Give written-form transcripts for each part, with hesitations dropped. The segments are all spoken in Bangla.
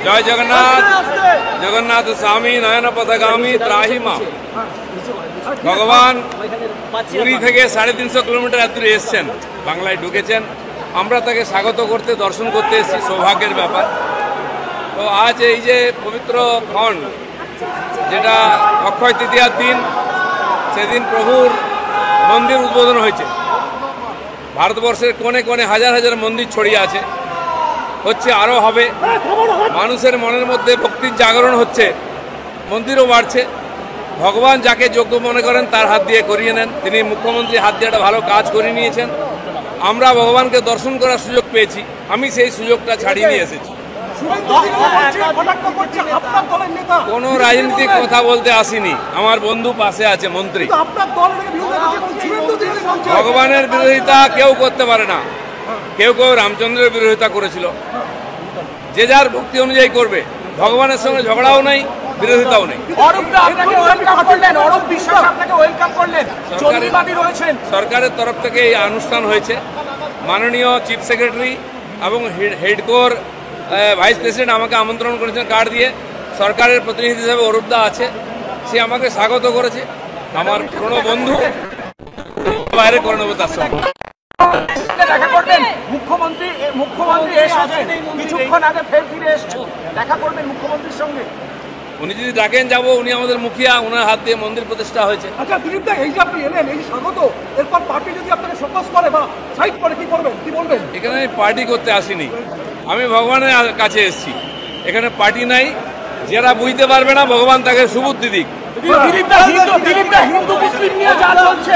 জয় জগন্নাথ। জগন্নাথ স্বামী নয়ন পথগামী ত্রাহি মা। ভগবান পুরী থেকে 350 কিলোমিটার দূরে এসছেন, বাংলায় ঢুকেছেন। আমরা তাকে স্বাগত করতে, দর্শন করতে এসেছি, সৌভাগ্যের ব্যাপার। তো আজ এই যে পবিত্র ক্ষণ, যেটা অক্ষয় তৃতীয়ার দিন, সেদিন প্রভুর মন্দির উদ্বোধন হয়েছে। ভারতবর্ষের কোণে কোণে হাজার হাজার মন্দির ছড়িয়ে আছে, হচ্ছে, আরও হবে। মানুষের মনের মধ্যে ভক্তির জাগরণ হচ্ছে, মন্দিরও বাড়ছে। ভগবান যাকে যোগ্য মনে করেন তার হাত দিয়ে করিয়ে নেন। তিনি মুখ্যমন্ত্রী হাত দিয়ে একটা ভালো কাজ করে নিয়েছেন। আমরা ভগবানকে দর্শন করার সুযোগ পেয়েছি, আমি সেই সুযোগটা ছাড়িয়ে নিয়ে এসেছি। কোনো রাজনীতিক কথা বলতে আসিনি, আমার বন্ধু পাশে আছে মন্ত্রী। ভগবানের বিরোধিতা কেউ করতে পারে না। কেউ কেউ রামচন্দ্রের বিরোধিতা করেছিল, যে যার ভক্তি অনুযায়ী করবে। ভগবানের সঙ্গে ঝগড়াও নেই, বিরোধিতাও নেই। সরকারের তরফ থেকে এই অনুষ্ঠান হয়েছে। মাননীয় চিফ সেক্রেটারি এবং হেডকোর ভাইস প্রেসিডেন্ট আমাকে আমন্ত্রণ করেছেন কার্ড দিয়ে। সরকারের প্রতিনিধি হিসেবে অরূপদা আছে, সে আমাকে স্বাগত করেছে। আমার পুরনো বন্ধু, বাইরে করে নেবো তার সঙ্গে। দেখা করবেন মুখ্যমন্ত্রী কিছুক্ষণ আগে ফের ফিরে এসেছেন, দেখা করবেন মুখ্যমন্ত্রীর সঙ্গে। উনি যদি ডাকেন যাবো, উনি আমাদের মুখিয়া, ওনার হাত দিয়ে মন্দির প্রতিষ্ঠা হয়েছে। আচ্ছা দিলীপ দা, এই যে আপনি এলেন, এই স্বাগত, এরপর পার্টি যদি আপনাকে ফোকাস করে বা সাইড করে কি করবেন, কি বলবেন? এখানে আমি পার্টি করতে আসিনি, আমি ভগবানের কাছে এসেছি। এখানে পার্টি নাই। যারা বুঝতে পারবে না, ভগবান তাকে সুবুদ্ধি দিক। দিলীপ দা, হিন্দু মুসলিম নিয়ে যা চলছে,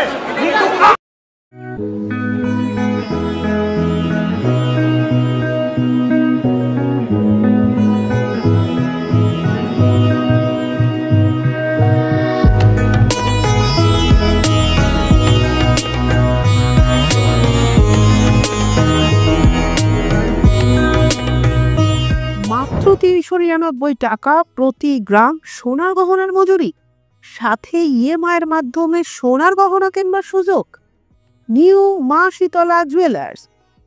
মাত্র 399 টাকা প্রতি গ্রাম সোনার গহনার মজুরি, সাথে ইএমআইয়ের মাধ্যমে সোনার গহনা কেনার সুযোগ। নিউ মা শীতলা জুয়েলার্স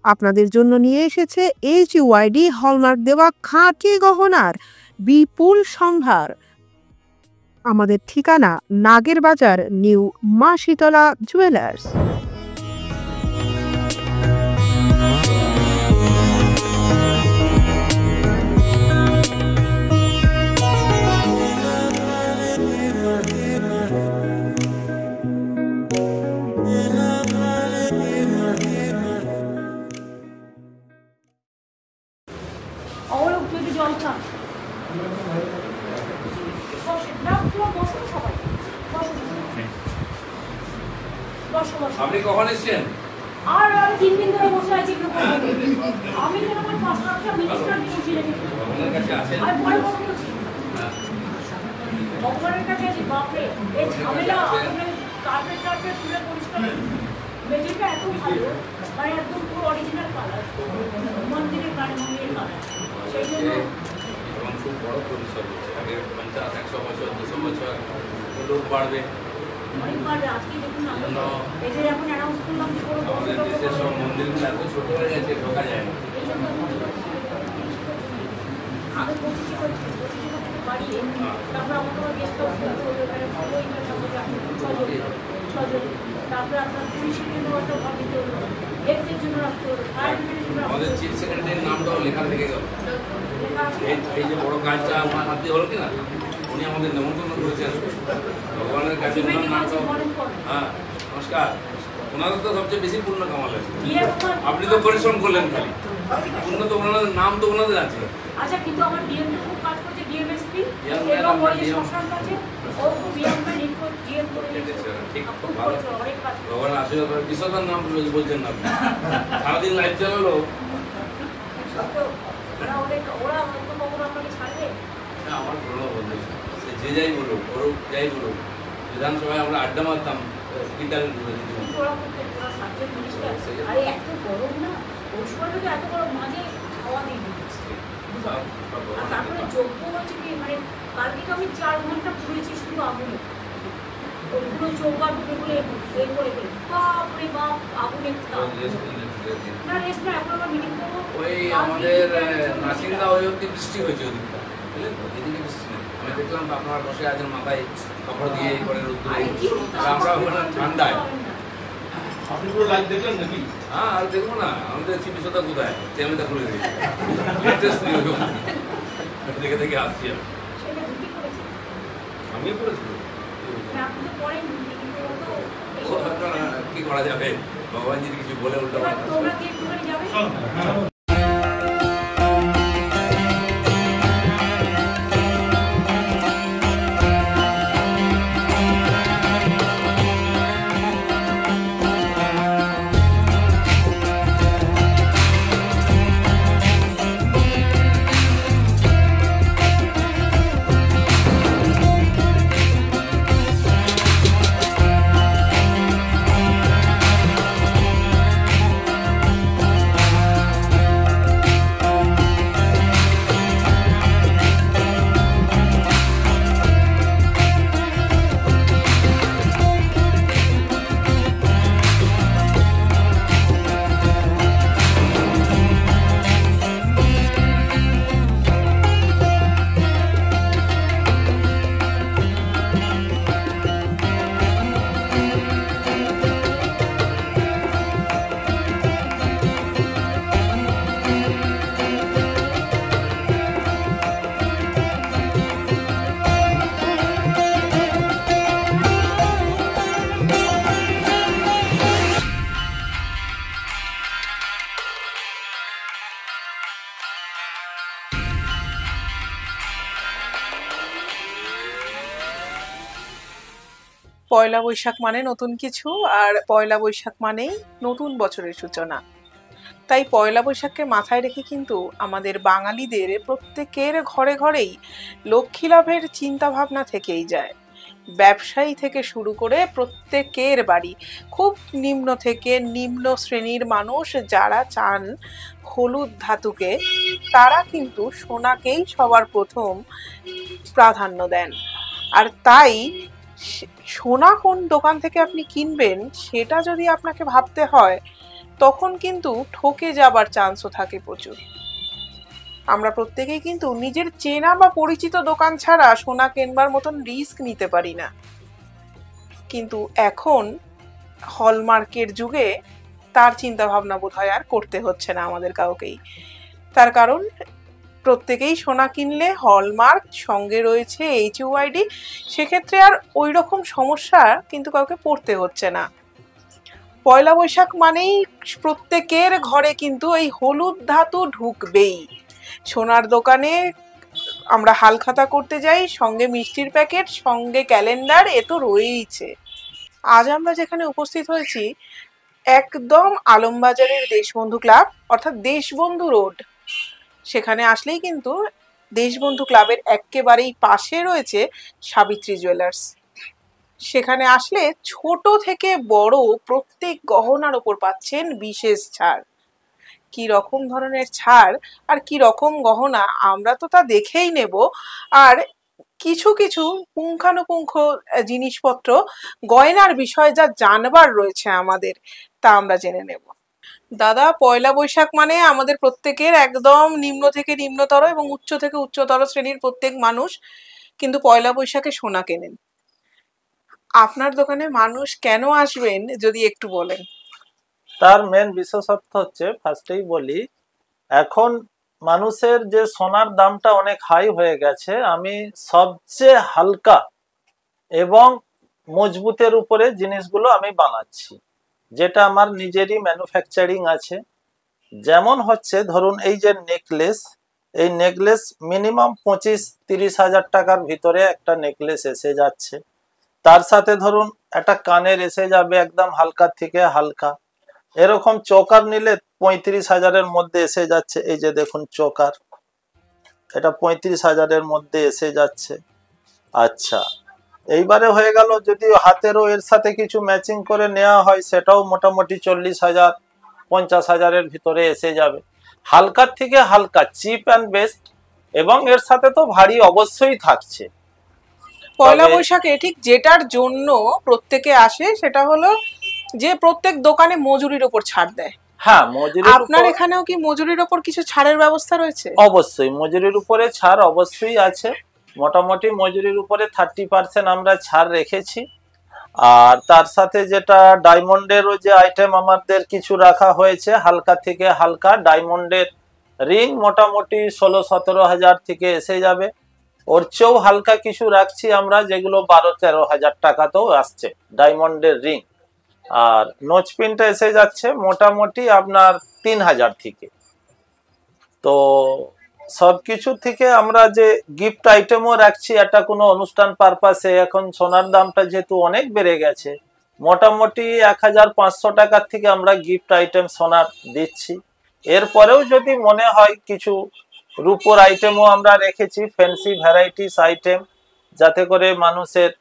আপনাদের জন্য নিয়ে এসেছে HUID হলমার্ক দেওয়া খাঁটি গহনার বিপুল সম্ভার। আমাদের ঠিকানা নাগের বাজার, নিউ মা শীতলা জুয়েলার্স। আপনি কখন এসছেন? আর আমি 3 দিন ধরে বসে আছি। আমি যেন আমার 5-7টা মিনিস্টার নিয়ে বসে রেখেছি। আর পরে বসে আছি, ভগবানের কাছে আছি। বাপরে, এই ঝামেলা, কার্পেট তুলে পরিষ্কার। মেঝেটা এত ভালো, মানে একদম পুরো অরিজিনাল কালার, মন্দিরের মন্দিরের কালার। সেই জন্য খুব বড় পরিসর হচ্ছে। আগে 50-100 বছর, 200 বছর লোক বাড়বে। আজকে দেখুন, এদের এখন অ্যানাউন্স করলাম যে কোনো আমাদের দেশের সব মন্দিরগুলো এত ছোট হয়ে গেছে, ঢোকা যায় না। আগে 25 বাড়িয়ে, তারপর আমাকে আমার গেস্ট হাউস ছজন, তারপরে আপনার পুলিশের জন্য একটা ভাবিতে হলো, হেলথের জন্য রাখতে হলো, ফায়ার ব্রিগেডের জন্য। আমাদের চিফ সেক্রেটারির নামটাও লেখা থেকে গেল। এই যে বড় কাজটা আমার হাত দিয়ে হলো কিনা, উনি আমাদের নেমন্তন্ন করেছেন ভগবানের কাছে। হ্যাঁ, নমস্কার। ওনাদের তো সবচেয়ে বেশি পুণ্য কামালেন, আপনি তো পরিশ্রম করলেন খালি। পুণ্য তো ওনাদের, নাম তো ওনাদের আছে। আচ্ছা, কিন্তু আমার ডিএম তো খুব কাজ করছে, ডিএমএসপি এবং ওই যে শ্মশান কাছে ও খুব ডিএমএ নিখোঁজ ডিএম করে দিয়েছে। ঠিক, খুব ভালো, অনেক কাজ। ভগবান আশীর্বাদ করে। বিশ্বদার নাম বলছেন না আপনি, সারাদিন লাইভ চালালো। ওরা হয়তো কখনো আপনাকে ছাড়বে। আমার পুরোনো বন্ধু, যে যাই বলুক, করুক যাই বলুক, বিধানসভায় আমরা আড্ডা মারতাম, স্পিকার আরে এত গরম না, ওই সময় তো এত গরম, মাঝে খাওয়া দিয়ে দিচ্ছে। তারপরে যোগ্য হচ্ছে কি, মানে কালকে আমি 4 ঘন্টা পুড়েছি শুধু আগুনে। ওইগুলো চৌকা ঢুকে বলে এই করে বাপ রে বাপ, আগুনের দিন। না রেস্ট না, এখন আমরা মিটিং করবো। ওই আমাদের নাসিন্দা ওই অব্দি বৃষ্টি হয়েছে ওদিকটা, বুঝলেন তো, এদিকে বৃষ্টি নেই। আমি দেখলাম তো আপনারা বসে আছেন মাথায় কাপড় দিয়ে এই করে রোদ্দুরে, আরে কি হতো? আর আমরা ওখানে ঠান্ডায়। আপনি পুরো লাইভ দেখলেন নাকি? হ্যাঁ, আর দেখবো না, আমাদের চিকিৎসা কোথায় চেমেটা করে দিয়েছে, লেটেস্ট নিউজ দেখে দেখে আসছি আমি। সেটা ঢুকি করেছে। আমিও করেছি। মানে আপনি তো পড়েন কিন্তু তো ও, কি করা যাবে, ভগবান যদি কিছু বলে উল্টো এবার পাল্টা। তোমরা কি একটুখানি যাবে? পয়লা বৈশাখ মানে নতুন কিছু, আর পয়লা বৈশাখ মানেই নতুন বছরের সূচনা। তাই পয়লা বৈশাখকে মাথায় রেখে কিন্তু আমাদের বাঙালিদের প্রত্যেকের ঘরে ঘরেই লক্ষ্মী লাভের চিন্তা ভাবনা থেকেই যায়। ব্যবসায়ী থেকে শুরু করে প্রত্যেকের বাড়ি, খুব নিম্ন থেকে নিম্ন শ্রেণীর মানুষ যারা চান হলুদ ধাতুকে, তারা কিন্তু সোনাকেই সবার প্রথম প্রাধান্য দেন। আর তাই সোনা কোন দোকান থেকে আপনি কিনবেন সেটা যদি আপনাকে ভাবতে হয়, তখন কিন্তু ঠকে যাবার চান্সও থাকে প্রচুর। আমরা প্রত্যেকেই কিন্তু নিজের চেনা বা পরিচিত দোকান ছাড়া সোনা কেনবার মতন রিস্ক নিতে পারি না। কিন্তু এখন হলমার্কের যুগে তার চিন্তা ভাবনা বোধহয় আর করতে হচ্ছে না আমাদের কাউকেই। তার কারণ প্রত্যেকেই সোনা কিনলে হলমার্ক সঙ্গে রয়েছে HUID, সেক্ষেত্রে আর ওই রকম সমস্যা কিন্তু কাউকে পড়তে হচ্ছে না। পয়লা বৈশাখ মানেই প্রত্যেকের ঘরে কিন্তু এই হলুদ ধাতু ঢুকবেই। সোনার দোকানে আমরা হালখাতা করতে যাই, সঙ্গে মিষ্টির প্যাকেট, সঙ্গে ক্যালেন্ডার, এ তো রয়েইছে। আজ আমরা যেখানে উপস্থিত হয়েছি একদম আলমবাজারের দেশবন্ধু ক্লাব অর্থাৎ দেশবন্ধু রোড। সেখানে আসলেই কিন্তু দেশবন্ধু ক্লাবের একেবারেই পাশে রয়েছে সাবিত্রী জুয়েলার্স। সেখানে আসলে ছোট থেকে বড় প্রত্যেক গহনার ওপর পাচ্ছেন বিশেষ ছাড়। কি রকম ধরনের ছাড় আর কি রকম গহনা আমরা তো তা দেখেই নেব, আর কিছু কিছু পুঙ্খানুপুঙ্খ জিনিসপত্র গয়নার বিষয়ে যা জানবার রয়েছে আমাদের, তা আমরা জেনে নেব। দাদা, পয়লা বৈশাখ মানে আমাদের প্রত্যেকের একদম নিম্ন থেকে নিম্নতর এবং উচ্চ থেকে উচ্চতর শ্রেণীর প্রত্যেক মানুষ কিন্তু পয়লা বৈশাখে সোনা কেনেন। আপনার দোকানে মানুষ কেন আসবেন যদি একটু বলেন? তার মেন বিশেষত্ব হচ্ছে, ফার্স্টেই বলি, এখন মানুষের যে সোনার দামটা অনেক হাই হয়ে গেছে, আমি সবচেয়ে হালকা এবং মজবুতের উপরে জিনিসগুলো আমি বানাচ্ছি, যেটা আমার নিজেরই ম্যানুফ্যাকচারিং আছে। যেমন হচ্ছে ধরুন এই যে নেকলেস, এই নেকলেস মিনিমাম 25-30 হাজার টাকার ভিতরে একটা নেকলেস এসে যাচ্ছে। তার সাথে ধরুন একটা কানের এসে যাবে একদম হালকা থেকে হালকা। এরকম চোকার নিলে 35 হাজারের মধ্যে এসে যাচ্ছে। এই যে দেখুন চোকার, এটা 35 হাজারের মধ্যে এসে যাচ্ছে। আচ্ছা, এইবারে হয়ে গেল যদি হাতেরও এর সাথে কিছু ম্যাচিং করে নেওয়া হয়, সেটাও মোটামুটি 40 হাজার 50 হাজারের ভিতরে এসে যাবে। হালকার থেকে হালকা, চিপ অ্যান্ড বেস্ট, এবং এর সাথে তো ভারী অবশ্যই থাকছে। পয়লা বৈশাখে ঠিক যেটার জন্য প্রত্যেকে আসে সেটা হলো যে প্রত্যেক দোকানে মজুরির ওপর ছাড় দেয়। হ্যাঁ, মজুরির আপনার উপর এখানেও কি মজুরির ওপর কিছু ছাড়ের ব্যবস্থা রয়েছে? অবশ্যই মজুরির উপরে ছাড় অবশ্যই আছে। মোটামুটি মজুরির উপরে 30% আমরা ছাড় রেখেছি। আর তার সাথে যেটা ডায়মন্ডেরও যে আইটেম আমাদের কিছু রাখা হয়েছে, হালকা থেকে হালকা ডায়মন্ডের রিং মোটামুটি 16-17 হাজার থেকে এসে যাবে। ওর চেয়েও হালকা কিছু রাখছি আমরা, যেগুলো 12-13 হাজার টাকাতেও আসছে ডায়মন্ডের রিং। আর নোজপিনটা এসে যাচ্ছে মোটামুটি আপনার 3000 থেকে। তো সবকিছু থেকে আমরা যে গিফট আইটেমও রাখছি, এটা কোনো অনুষ্ঠান পারপাসে। এখন সোনার দামটা যেহেতু অনেক বেড়ে গেছে, মোটামুটি 1500 টাকার থেকে আমরা গিফট আইটেম সোনার দিচ্ছি। এরপরেও যদি মনে হয় কিছু রূপোর আইটেমও আমরা রেখেছি, ফ্যান্সি ভ্যারাইটিস আইটেম, যাতে করে মানুষের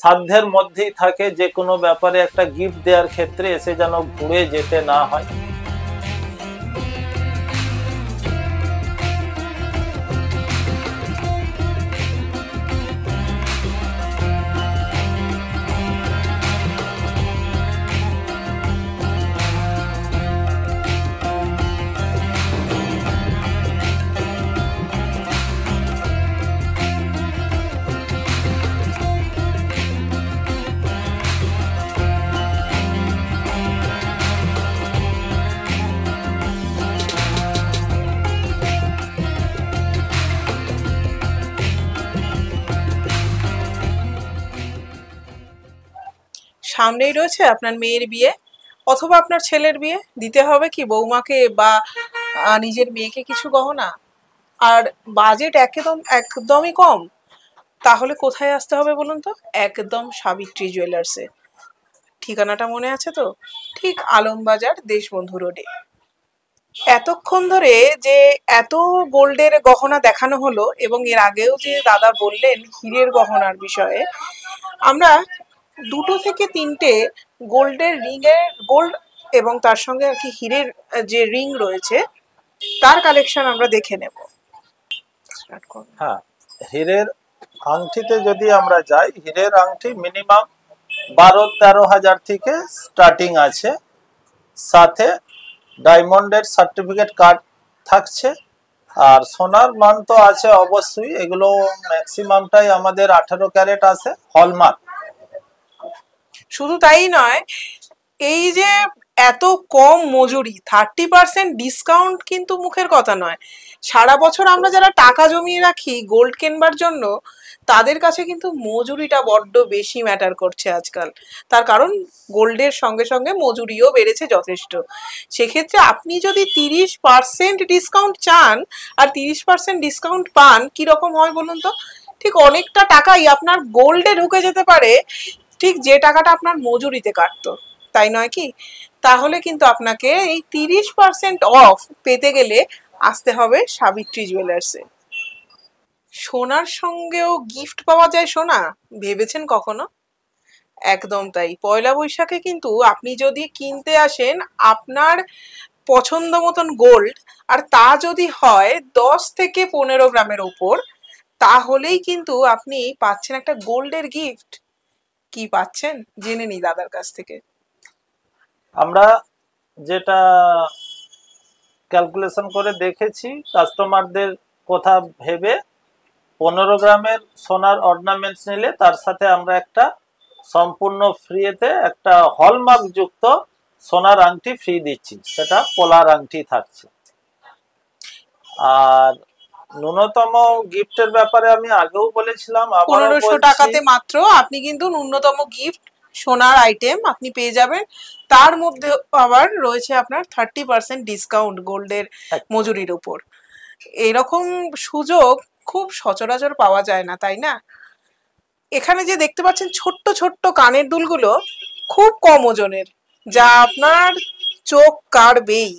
সাধ্যের মধ্যেই থাকে, যে কোনো ব্যাপারে একটা গিফট দেওয়ার ক্ষেত্রে এসে যেন ঘুরে যেতে না হয়। সামনেই রয়েছে আপনার মেয়ের বিয়ে অথবা আপনার ছেলের বিয়ে, দিতে হবে কি বৌমাকে বা নিজের মেয়েকে কিছু গহনা, আর বাজেট একদমই কম। তাহলে কোথায় আসতে হবে বলুন তো? একদম সাবিত্রী জুয়েলার্সে। ঠিকানাটা মনে আছে তো? ঠিক আলমবাজার দেশবন্ধু রোডে। এতক্ষণ ধরে যে এত গোল্ডের গহনা দেখানো হলো, এবং এর আগেও যে দাদা বললেন হীরের গহনার বিষয়ে, আমরা 2 থেকে 3টে গোল্ডের গোল্ড এবং তার সঙ্গে আর কি হীরের যে রিং রয়েছে তার কালেকশন আমরা দেখে নেব। হ্যাঁ, হীরের আংটিতে যদি আমরা যাই, হীরের আংটি মিনিমাম 12-13 হাজার থেকে স্টার্টিং আছে। সাথে ডায়মন্ডের সার্টিফিকেট কার্ড থাকছে। আর সোনার মান তো আছে অবশ্যই, এগুলো ম্যাক্সিমামটাই আমাদের 18 ক্যারেট আছে, হলমার্ক। শুধু তাই নয়, এই যে এত কম মজুরি, 30% ডিসকাউন্ট কিন্তু মুখের কথা নয়। সারা বছর আমরা যারা টাকা জমিয়ে রাখি গোল্ড কেনবার জন্য, তাদের কাছে কিন্তু মজুরিটা বড্ড বেশি ম্যাটার করছে আজকাল। তার কারণ গোল্ডের সঙ্গে সঙ্গে মজুরিও বেড়েছে যথেষ্ট। সেক্ষেত্রে আপনি যদি 30% ডিসকাউন্ট চান আর 30% ডিসকাউন্ট পান, কিরকম হয় বলুন তো? ঠিক অনেকটা টাকাই আপনার গোল্ডে ঢুকে যেতে পারে, ঠিক যে টাকাটা আপনার মজুরিতে কাটতো, তাই নয় কি? তাহলে কিন্তু আপনাকে এই 30% অফ পেতে গেলে আসতে হবে সাবিত্রী জুয়েলার্সে। সোনার সঙ্গেও গিফট পাওয়া যায় সোনা, ভেবেছেন কখনো? একদম তাই। পয়লা বৈশাখে কিন্তু আপনি যদি কিনতে আসেন আপনার পছন্দ মতন গোল্ড, আর তা যদি হয় 10 থেকে 15 গ্রামের উপর, তাহলেই কিন্তু আপনি পাচ্ছেন একটা গোল্ডের গিফট। কি পাচ্ছেন জেনে নিই দাদার কাছ থেকে। আমরা যেটা ক্যালকুলেশন করে দেখেছি, কাস্টমারদের কথা ভেবে 15 গ্রামের সোনার অর্নামেন্টস নিলে তার সাথে আমরা একটা সম্পূর্ণ ফ্রিতে একটা হলমার্ক যুক্ত সোনার আংটি ফ্রি দিচ্ছি, সেটা পোলার আংটি থাকছে। আর ন্যূনতম গিফটের ব্যাপারে আমি আগেও বলেছিলাম, 1500 টাকাতে মাত্র আপনি কিন্তু ন্যূনতম গিফট সোনার আইটেম আপনি পেয়ে যাবেন। তার মধ্যে আবার রয়েছে আপনার 30% ডিসকাউন্ট গোল্ডের মজুরির উপর। এরকম সুযোগ খুব সচরাচর পাওয়া যায় না, তাই না? এখানে যে দেখতে পাচ্ছেন ছোট্ট ছোট্ট কানের দুলগুলো খুব কম ওজনের, যা আপনার চোখ কাড়বেই।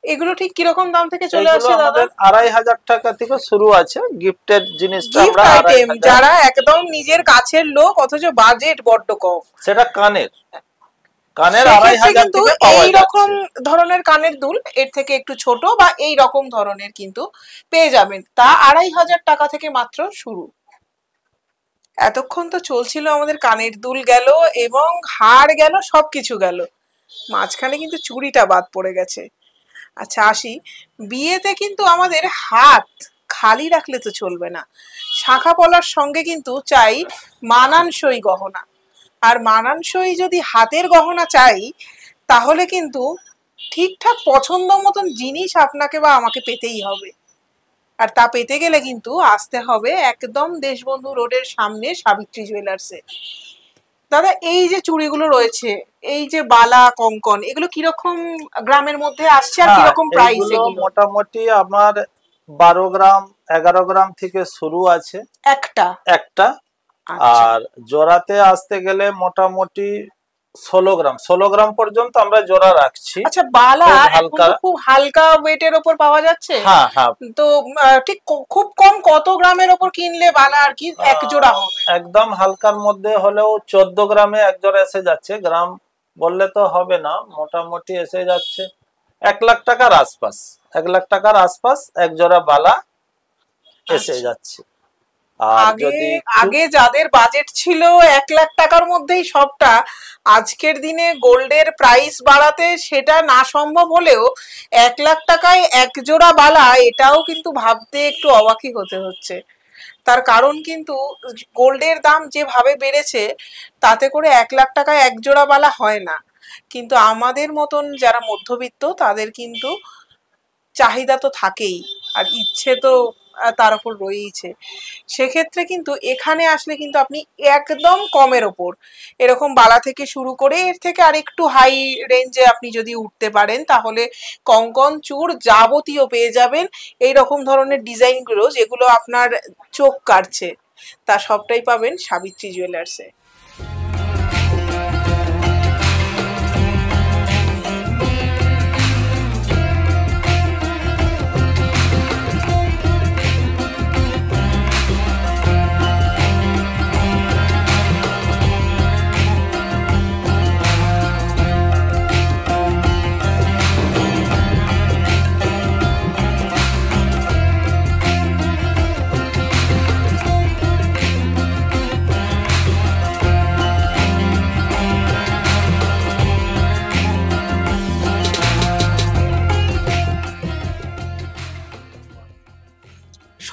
এগুলো ঠিক কিরকম দাম থেকে চলে আসে দাদা? 2500 টাকা থেকে শুরু আছে গিফটের জিনিসটা। গিফট আইটেম যারা একদম নিজের কাছের লোক অথচ বাজেট বড্ড কম, সেটা কানের 2500 থেকে পাওয়া যায়। এইরকম ধরনের কানের দুল এর থেকে একটু ছোট বা এই রকম ধরনের কিন্তু পেয়ে যাবেন, তা 2500 টাকা থেকে মাত্র শুরু। এতক্ষণ তো চলছিল আমাদের কানের দুল গেল এবং হার গেল, সবকিছু গেল। মাঝখানে কিন্তু চুড়িটা বাদ পড়ে গেছে। আচ্ছা আসি, বিয়েতে কিন্তু আমাদের হাত খালি রাখলে তো চলবে না, শাঁখা পলার সঙ্গে কিন্তু চাই মানানসই গহনা। আর মানানসই যদি হাতের গহনা চাই, তাহলে কিন্তু ঠিকঠাক পছন্দ মতন জিনিস আপনাকে বা আমাকে পেতেই হবে। আর তা পেতে গেলে কিন্তু আসতে হবে একদম দেশবন্ধু রোডের সামনে সাবিত্রী জুয়েলার্সে। দাদা, এই যে চুড়িগুলো রয়েছে, এই যে বালা কঙ্কন, এগুলো কিরকম গ্রামের মধ্যে আসছে আর কিরকম প্রাইস? এগুলো মোটামুটি আমার 12 গ্রাম 11 গ্রাম থেকে শুরু আছে একটা। আর জোড়াতে আসতে গেলে মোটামুটি 16 গ্রাম পর্যন্ত আমরা জোড়া রাখছি। আচ্ছা, বালা খুব হালকা ওয়েটের উপর পাওয়া যাচ্ছে। হ্যাঁ হ্যাঁ। তো ঠিক খুব কম কত গ্রামের উপর কিনলে বালা আর কি এক জোড়া হবে? একদম হালকার মধ্যে হলেও 14 গ্রামে এক জোড়া এসে যাচ্ছে। গ্রাম বললে তো হবে না, মোটামুটি এসে যাচ্ছে 1 লাখ টাকার আশপাশ। 1 লাখ টাকার আশপাশ এক জোড়া বালা এসে যাচ্ছে। আগে যাদের বাজেট ছিল 1 লাখ টাকার মধ্যেই সবটা, আজকের দিনে গোল্ডের প্রাইস বাড়াতে সেটা না সম্ভব হলেও 1 লাখ টাকায় এক জোড়া বালা, এটাও কিন্তু ভাবতে একটু অবাকই হতে হচ্ছে। তার কারণ কিন্তু গোল্ডের দাম যেভাবে বেড়েছে, তাতে করে 1 লাখ টাকায় এক জোড়া বালা হয় না। কিন্তু আমাদের মতন যারা মধ্যবিত্ত, তাদের কিন্তু চাহিদা তো থাকেই, আর ইচ্ছে তো তার উপর রয়েছে। সেক্ষেত্রে কিন্তু এখানে আসলে কিন্তু আপনি একদম কমের ওপর এরকম বালা থেকে শুরু করে এর থেকে আর একটু হাই রেঞ্জে আপনি যদি উঠতে পারেন, তাহলে কঙ্কন চূড় যাবতীয় পেয়ে যাবেন। এই রকম ধরনের ডিজাইনগুলো যেগুলো আপনার চোখ কাটছে, তা সবটাই পাবেন সাবিত্রী জুয়েলার্সে।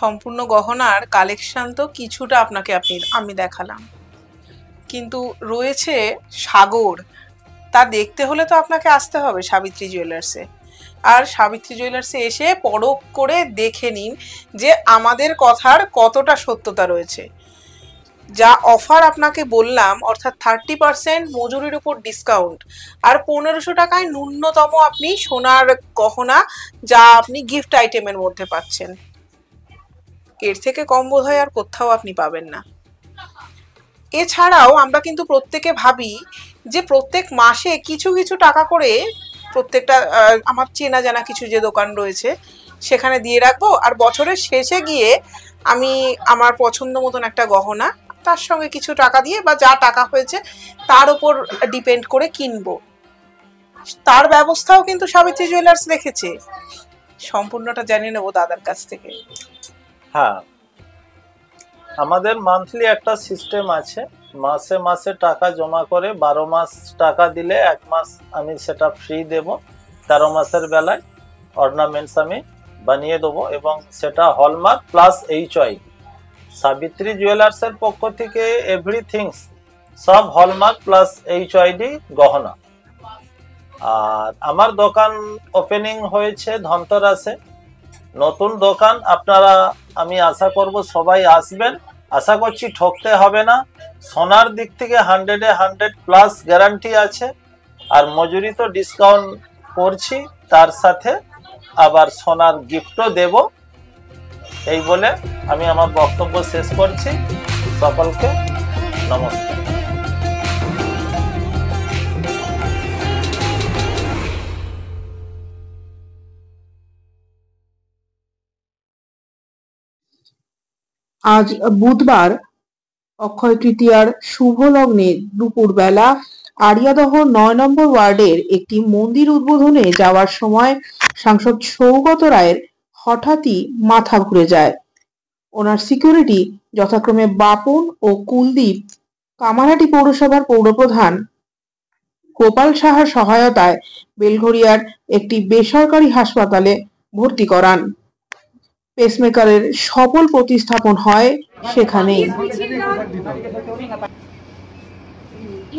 সম্পূর্ণ গহনার কালেকশন তো কিছুটা আপনাকে আমি দেখালাম, কিন্তু রয়েছে সাগর। তা দেখতে হলে তো আপনাকে আসতে হবে সাবিত্রী জুয়েলার্সে। আর সাবিত্রী জুয়েলার্সে এসে পরখ করে দেখে নিন যে আমাদের কথার কতটা সত্যতা রয়েছে। যা অফার আপনাকে বললাম, অর্থাৎ 30% মজুরির উপর ডিসকাউন্ট, আর 1500 টাকায় ন্যূনতম আপনি সোনার গহনা, যা আপনি গিফট আইটেমের মধ্যে পাচ্ছেন, এর থেকে কম বোধ হয় আর কোথাও আপনি পাবেন না। এছাড়াও আমরা কিন্তু প্রত্যেকে ভাবি যে প্রত্যেক মাসে কিছু কিছু টাকা করে প্রত্যেকটা আমার চেনা জানা কিছু যে দোকান রয়েছে সেখানে দিয়ে রাখবো, আর বছরের শেষে গিয়ে আমি আমার পছন্দ মতন একটা গহনা তার সঙ্গে কিছু টাকা দিয়ে বা যা টাকা হয়েছে তার উপর ডিপেন্ড করে কিনবো। তার ব্যবস্থাও কিন্তু সাবিত্রী জুয়েলার্স রেখেছে। সম্পূর্ণটা জানিয়ে নেবো দাদার কাছ থেকে। হ্যাঁ, আমাদের মান্থলি একটা সিস্টেম আছে। মাসে মাসে টাকা জমা করে 12 মাস টাকা দিলে 1 মাস আমি সেটা ফ্রি দেব। 13 মাসের বেলায় অর্নামেন্টস আমি বানিয়ে দেবো, এবং সেটা হলমার্ক প্লাস HY। সাবিত্রী জুয়েলার্সের পক্ষ থেকে এভরিথিংস সব হলমার্ক প্লাস HYD গহনা। আর আমার দোকান ওপেনিং হয়েছে ধনতেরাসে, নতুন দোকান। আপনারা, আমি আশা করব সবাই আসবেন। আশা করছি ঠকতে হবে না। সোনার দিক থেকে 100-এ 100 প্লাস গ্যারান্টি আছে, আর মজুরি তো ডিসকাউন্ট করছি, তার সাথে আবার সোনার গিফটও দেব। এই বলে আমি আমার বক্তব্য শেষ করছি। সকলকে নমস্কার। আজ বুধবার অক্ষয় তৃতীয়ার শুভ লগ্নে দুপুরবেলা আড়িয়াদহ 9 নম্বর ওয়ার্ডের একটি মন্দির উদ্বোধনে যাওয়ার সময় সাংসদ সৌগত রায়ের হঠাৎই মাথা ঘুরে যায়। ওনার সিকিউরিটি যথাক্রমে বাপন ও কুলদীপ, কামারহাটি পৌরসভার পৌরপ্রধান গোপাল সাহার সহায়তায় বেলঘরিয়ার একটি বেসরকারি হাসপাতালে ভর্তি করান। পেসমেকারের সফল প্রতিস্থাপন হয় সেখানেই।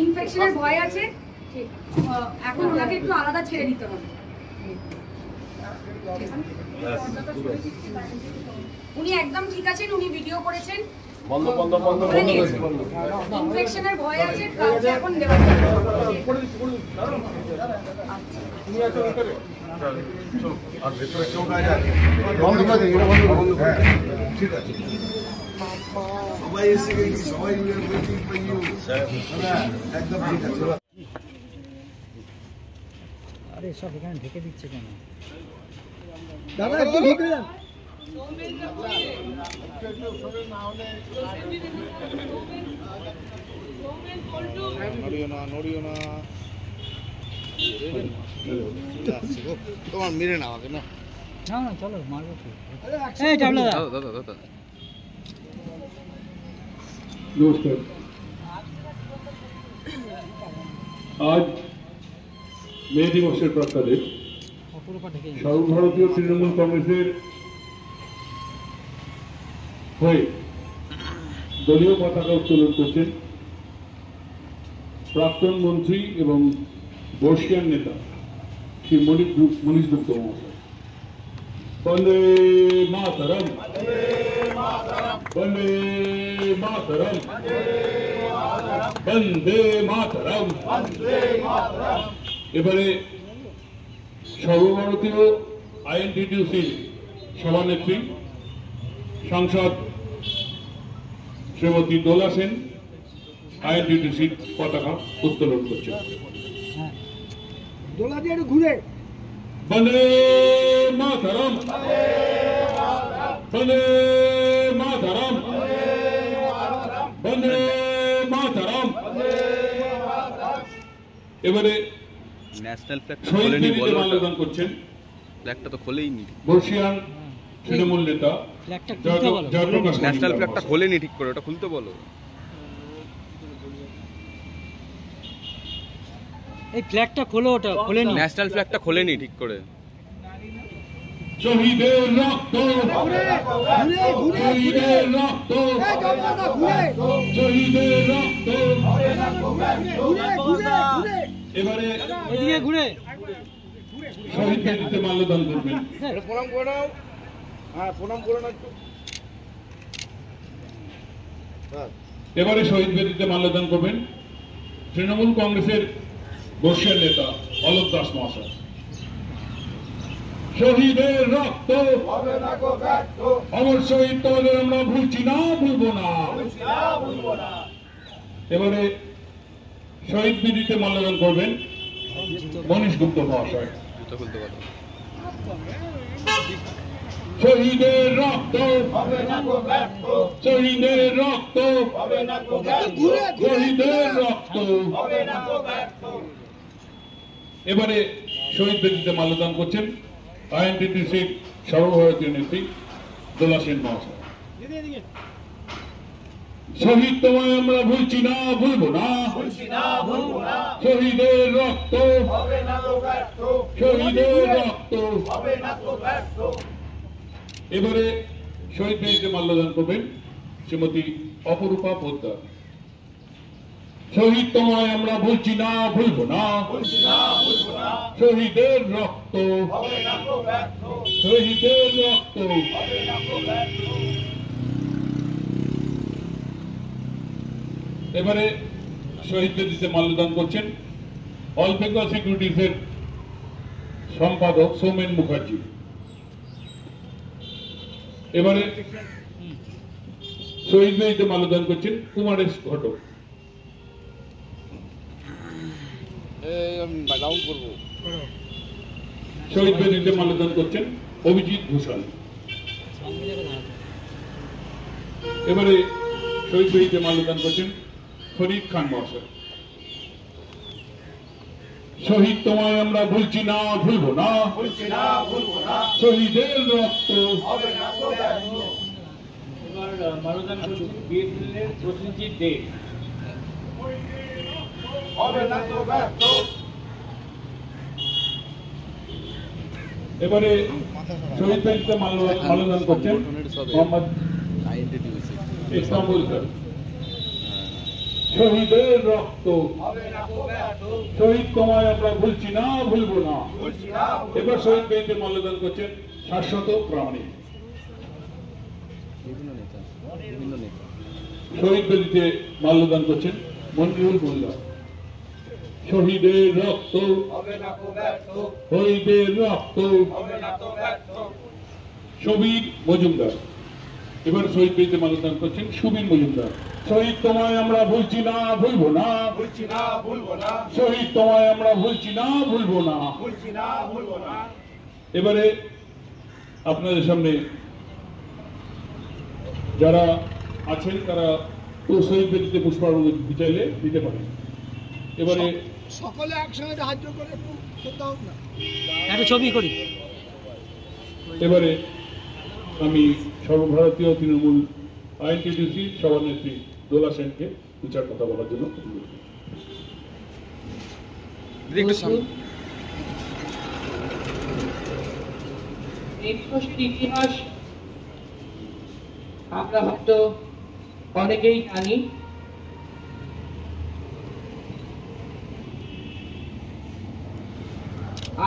ইনফেকশনের ভয় আছে, এখন ওনাকে একটু আলাদা ছেড়ে দিতে হবে। উনি একদম ঠিক আছেন, উনি ভিডিও করেছেন, ইনফেকশনের ভয় আছে, কালকে এখন দেওয়া সবাই এসে গেছি, সবাই একদম ঠিক আছে। আরে সব এখানে ঢেকে দিচ্ছে কেন? দাদা একটু ঢুকে যান। তোমার মেরে না আমাকে না। না না চলো মারবো তো। এই চাবলা দাদা দাদা নমস্কার। আজ মে দিবসের প্রাক্কালে সর্বভারতীয় তৃণমূল কংগ্রেসের হয়ে দলীয় পতাকা উত্তোলন করছেন প্রাক্তন মন্ত্রী এবং বর্ষিয়ান নেতা শ্রী মনীশ গুপ্ত মহাশয়। বন্দে মাতরম, বন্দে মাতরম, বন্দে মাতরম। এবারে সর্বভারতীয় আইএনটিটিউসির সভানেত্রী সাংসদ শ্রীমতী দোলা সেন আইএনটিটিউসির পতাকা উত্তোলন করছেন। দোলা দিয়ে একটু ঘুরে। বন্দে মাতরম, বন্দে মাতরম, বন্দে মাতরম। এবারে ন্যাশনাল ফ্ল্যাগ শহীদ খোলেনি, বেদিতে মাল্যদান করছেন ফ্ল্যাগটা তো খোলেইনি। বর্ষিয়ান তৃণমূল নেতা জয়প্রকাশ। ন্যাশনাল ফ্ল্যাগটা খোলেনি ঠিক করে, ওটা খুলতে বলো। এই ফ্ল্যাগটা খোলো, ওটা খোলেনি। ন্যাশনাল ফ্ল্যাগটা খোলেনি ঠিক করে। শহীদের রক্ত, শহীদের রক্ত, শহীদের রক্ত। এবারে এদিকে ঘুরে শহীদ বেদিতে মাল্যদান করবেন। প্রণাম করে নাও। হ্যাঁ প্রণাম করে নাও। এবারে শহীদ বেদিতে মাল্যদান করবেন তৃণমূল কংগ্রেসের বর্ষিয়ান নেতা অলোক দাস মহাশয়। শহীদের রক্ত অমর শহীদ তোমাদের আমরা ভুলছি না, ভুলবো না। এবারে শহীদ বেদিতে মাল্যদান করবেন মনীশ গুপ্ত মহাশয়। শহীদের রক্ত, শহীদের রক্ত, শহীদের রক্ত। এবারে শহীদ বেদিতে মাল্যদান করছেন আইএনটিটিউসির সর্বভারতীয় নেত্রী দোলা সেন মহাশয়। শহীদ তোমায় আমরা ভুলছি না, ভুলবো না। শহীদের রক্ত, শহীদের রক্ত। এবারে শহীদ বেদিতে মাল্যদান করবেন শ্রীমতী অপরূপা পোদ্দার। শহীদ তোমায় আমরা ভুলছি না, ভুলবো না। শহীদের রক্ত, শহীদের রক্ত। এবারে শহীদ বেদিতে মাল্যদান করছেন অল বেঙ্গল সিকিউরিটিজের সম্পাদক সৌমেন মুখার্জি। এবারে শহীদ বেদিতে মাল্যদান করছেন কুমারেশ ঘটক। শহীদ বেদিতে মাল্যদান করছেন অভিজিৎ ঘোষাল। এবারে শহীদ বেদিতে মাল্যদান করছেন ফরিদ খান মহাশয়। শহীদ তোমায় আমরা ভুলছি না, ভুলবো না। শহীদের রক্ত। এবারে শহীদ বেদিতে মাল্যদান করছেন মোহাম্মদ ইস্তাম্বুলকর। শহীদের রক্ত শহীদ তোমায় আমরা ভুলছি না, ভুলবো না। এবার শহীদ বেদিতে মাল্যদান করছেন শাশ্বত প্রামাণিক। শহীদ বেদিতে মাল্যদান করছেন মঞ্জুরুল মোল্লা। শহীদের রক্ত শহীদের রক্ত শবীর মজুমদার। এবার শহীদ বেদিতে মাল্যদান করছেন সুবীর মজুমদার। শহীদ তোমায় আমরা ভুলছি না, ভুলবো না, ভুলছি না, ভুলবো না। শহীদ তোমায় আমরা ভুলছি না, ভুলবো না, ভুলছি না, ভুলবো না। এবারে আপনাদের সামনে যারা আছেন তারা শহীদ বেদিতে পুষ্পার্ঘ্য দিতে চাইলে দিতে পারেন। এবারে সকলে একসঙ্গে সাহায্য করে একটু শ্রদ্ধা হোক না, একটা ছবি করি। এবারে আমি সর্বভারতীয় তৃণমূল আইএনটিটিউসি সভানেত্রী দোলা সেনকে দু চার কথা বলার জন্য এই দিবসের ইতিহাস আমরা হয়তো অনেকেই জানি।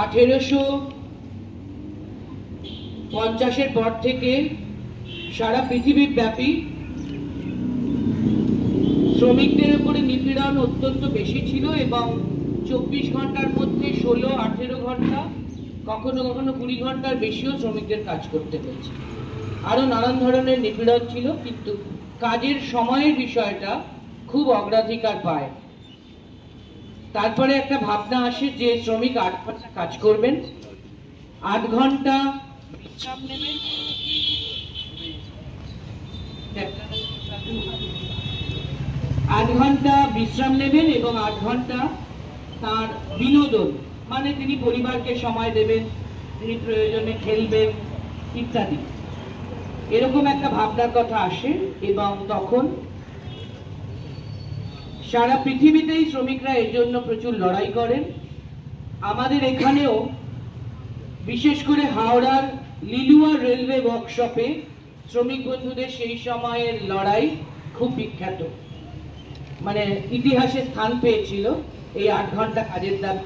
1850-এর পর থেকে সারা পৃথিবী ব্যাপী শ্রমিকদের উপরে নিপীড়ন অত্যন্ত বেশি ছিল এবং 24 ঘন্টার মধ্যে 16-18 ঘন্টা, কখনো কখনো 20 ঘন্টার বেশিও শ্রমিকদের কাজ করতে হয়েছে। আরো নানান ধরনের নিপীড়ন ছিল, কিন্তু কাজের সময়ের বিষয়টা খুব অগ্রাধিকার পায়। তারপরে একটা ভাবনা আসে যে শ্রমিক 8 ঘন্টা কাজ করবেন, 8 ঘন্টা বিশ্রাম নেবেন, 8 ঘন্টা বিশ্রাম নেবেন এবং 8 ঘন্টা তার বিনোদন, মানে তিনি পরিবারকে সময় দেবেন, তিনি প্রয়োজনে খেলবেন ইত্যাদি, এরকম একটা ভাবনার কথা আসে। এবং তখন সারা পৃথিবীতেই শ্রমিকরা এর জন্য প্রচুর লড়াই করেন। আমাদের এখানেও বিশেষ করে হাওড়ার লিলুয়া রেলওয়ে ওয়ার্কশপে শ্রমিক বন্ধুদের সেই সময়ের লড়াই খুব বিখ্যাত, মানে ইতিহাসে স্থান পেয়েছিল এই 8 ঘন্টা কাজের দাবি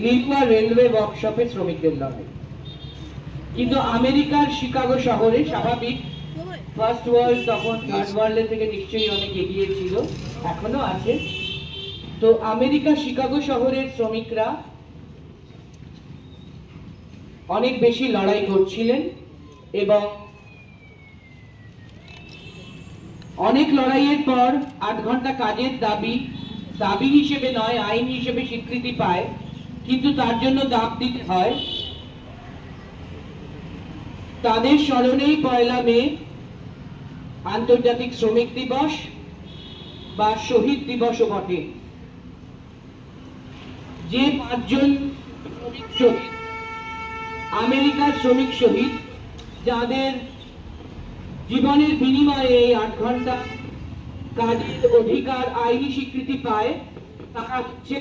লিলুয়া রেলওয়ে ওয়ার্কশপে শ্রমিকদের লড়াই। কিন্তু আমেরিকার শিকাগো শহরে, স্বাভাবিক, ফার্স্ট ওয়ার্ল্ড তখন থার্ড ওয়ার্ল্ডের থেকে নিশ্চয়ই অনেক এগিয়ে ছিল, এখনো আছে। তো আমেরিকা শিকাগো শহরের শ্রমিকরা অনেক বেশি লড়াই করছিলেন এবং অনেক লড়াইয়ের পর 8 ঘন্টা কাজের দাবি হিসেবে নয়, আইন হিসেবে স্বীকৃতি পায়, কিন্তু তার জন্য দাম দিতে হয়। তাদের স্মরণেই 1 মে আন্তর্জাতিক শ্রমিক দিবস বা শহীদ দিবসও বটে। যে 5 জন শ্রমিক শহীদ, আমেরিকার শ্রমিক শহীদ, যাদের জীবনের বিনিময়ে এই 8 ঘন্টা কাজের অধিকার আইনি স্বীকৃতি পায়, তারা হচ্ছে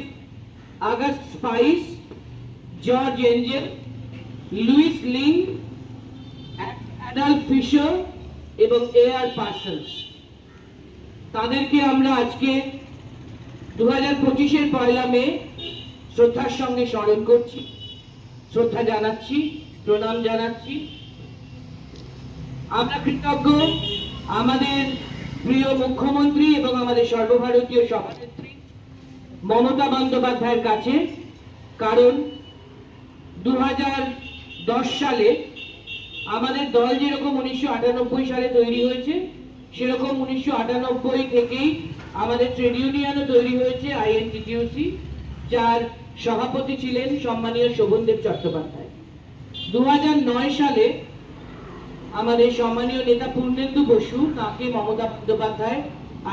August Spies, George Engel, Louis Lingg, Adolph Fischer এবং এআর পার্সন্স। তাদেরকে আমরা আজকে 2025-এর 1 মে শ্রদ্ধার সঙ্গে স্মরণ করছি, শ্রদ্ধা জানাচ্ছি, প্রণাম জানাচ্ছি। আমরা কৃতজ্ঞ আমাদের প্রিয় মুখ্যমন্ত্রী এবং আমাদের সর্বভারতীয় সভানেত্রী মমতা বন্দ্যোপাধ্যায়ের কাছে, কারণ 2010 সালে আমাদের দল যেরকম 1998 সালে তৈরি হয়েছে, সেরকম 1998 থেকেই আমাদের ট্রেড ইউনিয়নও তৈরি হয়েছে, আইএনটিটিউসি, যার সভাপতি ছিলেন সম্মানীয় শোভনদেব চট্টোপাধ্যায়। 2009 সালে আমাদের সম্মানীয় নেতা পূর্ণেন্দু বসু, তাকে মমতা বন্দ্যোপাধ্যায়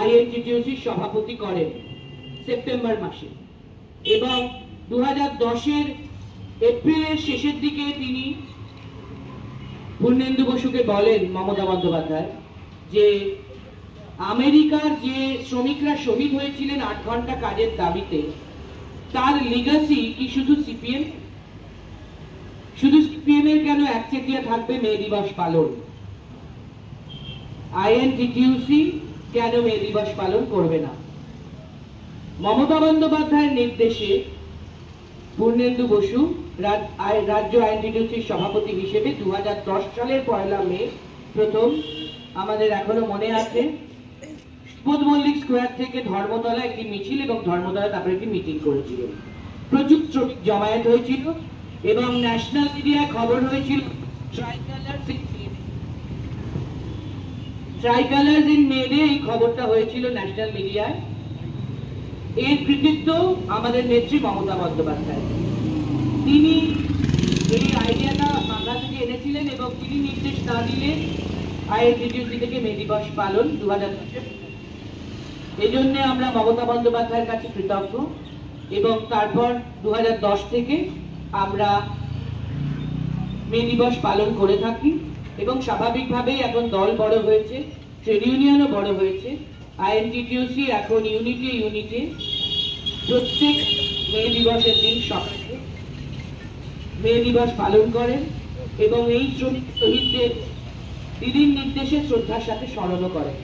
আইএনটিটিউসির সভাপতি করেন সেপ্টেম্বর মাসে, এবং 2010-এর এপ্রিলের শেষের দিকে তিনি পূর্ণেন্দু বসুকে বলেন, মমতা বন্দ্যোপাধ্যায়, যে আমেরিকার যে শ্রমিকরা শহীদ হয়েছিলেন 8 ঘন্টা কাজের দাবিতে, তার লিগাসি কি শুধু সিপিএম? শুধু সিপিএম এর কেন একচেটিয়া থাকবে মে দিবস পালন? আইএনটিটিইউসি কেন মে দিবস পালন করবে না? মমতা বন্দ্যোপাধ্যায়ের নির্দেশে পূর্ণেন্দু বসু রাজ্য আইএনটিটিইউসির সভাপতি হিসেবে 2010 সালের 1 মে প্রথম, আমাদের এখনো মনে আছে, সুবোধ মল্লিক স্কোয়ার থেকে ধর্মতলা একটি মিছিল এবং ধর্মতলা তারপরে একটি মিটিং করেছিল। প্রচুর শ্রমিক জমায়েত হয়েছিল এবং ন্যাশনাল মিডিয়ায় খবর হয়েছিল ট্রাইকালার্স ইন মেডে, এই খবরটা হয়েছিল ন্যাশনাল মিডিয়ায়। এর কৃতিত্ব আমাদের নেত্রী মমতা বন্দ্যোপাধ্যায়। তিনি এই আইডিয়াটা বাংলা থেকে এনেছিলেন এবং তিনি নির্দেশ না দিলে আইএনটিটিইউসি থেকে মে দিবস পালন 2010। এই জন্য আমরা মমতা বন্দ্যোপাধ্যায়ের কাছে কৃতজ্ঞ এবং তারপর 2010 থেকে আমরা মে দিবস পালন করে থাকি এবং স্বাভাবিকভাবেই এখন দল বড় হয়েছে, ট্রেড ইউনিয়নও বড় হয়েছে। আইএনটিটিইউসি এখন ইউনিটে প্রত্যেক মে দিবসের দিন সকালে মে দিবস পালন করেন এবং এই শ্রমিক শহীদদের দিদির নির্দেশে শ্রদ্ধার সাথে স্মরণও করেন।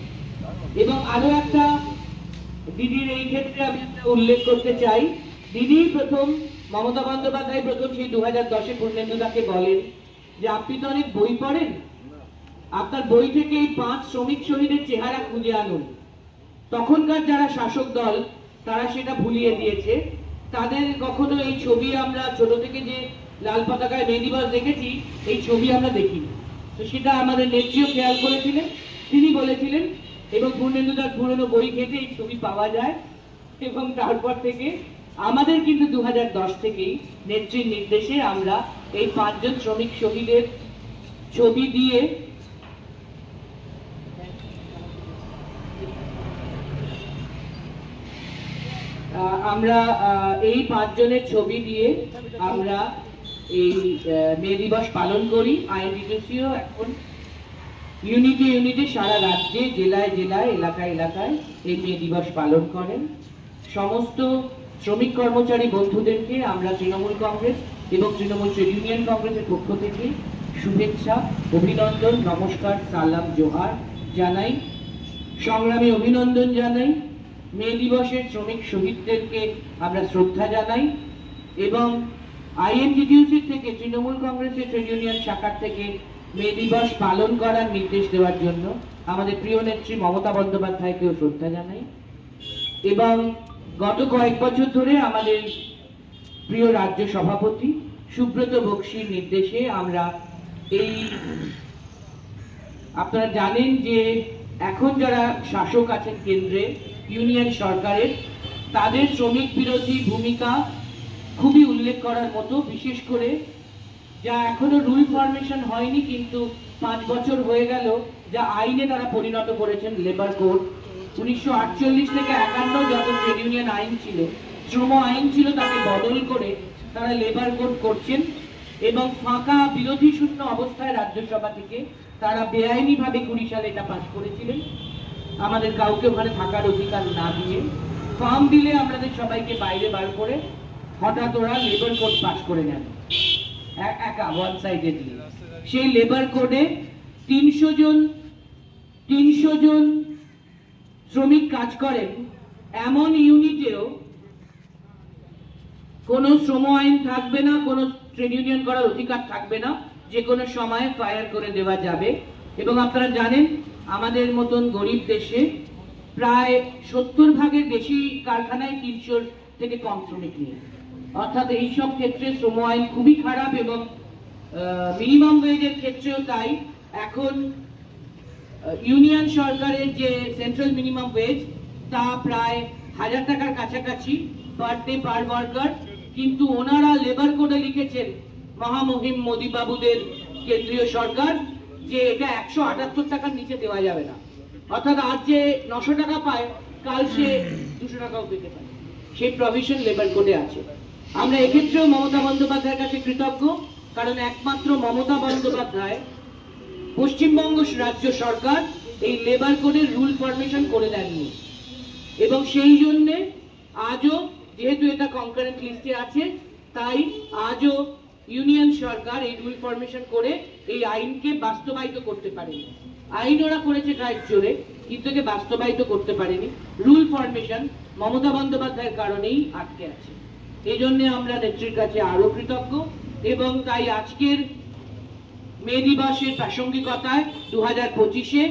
এবং আরো একটা দিদির এই ক্ষেত্রে আমি উল্লেখ করতে চাই, দিদি প্রথম, মমতা বন্দ্যোপাধ্যায় প্রথম সেই 2010-এ পূর্ণেন্দুদাকে বলেন যে আপনি তো অনেক বই পড়েন, আপনার বই থেকে এই 5 শ্রমিক শহীদের চেহারা খুঁজে আনুন। তখনকার যারা শাসক দল তারা সেটা ভুলিয়ে দিয়েছে, তাদের কখনো এই ছবি, আমরা ছোট থেকে যে লাল পতাকায় মে দিবস দেখেছি এই ছবি আমরা দেখিনি, তো সেটা আমাদের নেত্রীও খেয়াল করেছিলেন, তিনি বলেছিলেন এবং পূর্ণেন্দুদার পুরনো বই ঘেঁটে এই ছবি পাওয়া যায়। এবং তারপর থেকে আমাদের কিন্তু 2010 থেকেই নেত্রীর নির্দেশে আমরা এই 5 জন শ্রমিক শহীদের ছবি দিয়ে এই 5 জনের ছবি দিয়ে আমরা এই মে দিবস পালন করি। আইএনটিটিইউসিও এখন ইউনিটে সারা রাজ্যে, জেলায় এলাকায় এই মে দিবস পালন করেন। সমস্ত শ্রমিক কর্মচারী বন্ধুদেরকে আমরা তৃণমূল কংগ্রেস এবং তৃণমূল ট্রেড ইউনিয়ন কংগ্রেসের পক্ষ থেকে শুভেচ্ছা, অভিনন্দন, নমস্কার, সালাম, জোহার জানাই, সংগ্রামী অভিনন্দন জানাই। মে দিবসের শ্রমিক শহীদদেরকে আমরা শ্রদ্ধা জানাই এবং আইএনটিটিইউসি থেকে তৃণমূল কংগ্রেসের ট্রেড ইউনিয়ন শাখার থেকে মে দিবস পালন করার নির্দেশ দেওয়ার জন্য আমাদের প্রিয় নেত্রী মমতা বন্দ্যোপাধ্যায়কেও শ্রদ্ধা জানাই। এবং গত কয়েক বছর ধরে আমাদের প্রিয় রাজ্য সভাপতি সুব্রত বক্সির নির্দেশে আমরা আপনারা জানেন যে এখন যারা শাসক আছেন কেন্দ্রে, ইউনিয়ন সরকারের, তাদের শ্রমিক বিরোধী ভূমিকা খুবই উল্লেখ করার মতো, বিশেষ করে যা এখনো রুল ফরমেশন হয়নি কিন্তু 5 বছর হয়ে গেল, যা আইনে তারা পরিণত করেছেন, লেবার কোড। 1948 থেকে 51 যত ট্রেড ইউনিয়ন আইন ছিল, শ্রম আইন ছিল, তাকে বদল করে তারা লেবার কোড করছেন এবং ফাঁকা বিরোধী শূন্য অবস্থায় রাজ্যসভা থেকে তারা বেআইনিভাবে 20 সালে এটা পাশ করেছিলেন, আমাদের কাউকে ওখানে থাকার অধিকার না দিয়ে। ফার্ম বিলে আমাদের সবাইকে বাইরে বার করে হঠাৎ ওরা লেবার কোড পাশ করে নেন একা, ওয়ান সাইডেডলি। সেই লেবার কোডে 300 জন শ্রমিক কাজ করেন, এমন ইউনিটেও কোনো শ্রম আইন থাকবে না, কোনো ট্রেড ইউনিয়ন করার অধিকার থাকবে না, যে কোনো সময় ফায়ার করে দেওয়া যাবে। এবং আপনারা জানেন আমাদের মতন গরিব দেশে প্রায় 70 ভাগের বেশি কারখানায় 300 থেকে কম শ্রমিক নিয়ে, অর্থাৎ এইসব ক্ষেত্রে শ্রম আইন খুবই খারাপ এবং মিনিমাম ওয়েজের ক্ষেত্রেও তাই। এখন ইউনিয়ন সরকারের যে সেন্ট্রাল মিনিমাম ওয়েজ তা প্রায় 1000 টাকার কাছাকাছি পার ডে পার ওয়ার্কার, কিন্তু ওনারা লেবার কোডে লিখেছেন মহামহিম মোদী বাবুদের কেন্দ্রীয় সরকার যে এটা 178 টাকার নিচে দেওয়া যাবে না, অর্থাৎ আজ যে 900 টাকা পায় কাল সে 200 টাকাও পেতে পারে, সেই প্রভিশন লেবার কোডে আছে। আমরা এক্ষেত্রেও মমতা বন্দ্যোপাধ্যায়ের কাছে কৃতজ্ঞ, কারণ একমাত্র মমতা বন্দ্যোপাধ্যায় পশ্চিমবঙ্গ রাজ্য সরকার এই লেবার কোডের রুল ফরমেশন করে দেননি, এবং সেই জন্যে আজও যেহেতু এটা কনকারেন্ট লিস্টে আছে, তাই আজও ইউনিয়ন সরকার এই রুল ফরমেশন করে এই আইনকে বাস্তবায়িত করতে পারেনি। আইন ওরা করেছে গাইড জোরে, কিন্তু একে বাস্তবায়িত করতে পারেনি। রুল ফরমেশন মমতা বন্দ্যোপাধ্যায়ের কারণেই আটকে আছে। এই জন্য আমরা নেত্রীর কাছে আরো কৃতজ্ঞ, এবং তাই আজকের মে দিবসের প্রাসঙ্গিকতায় 2025-এ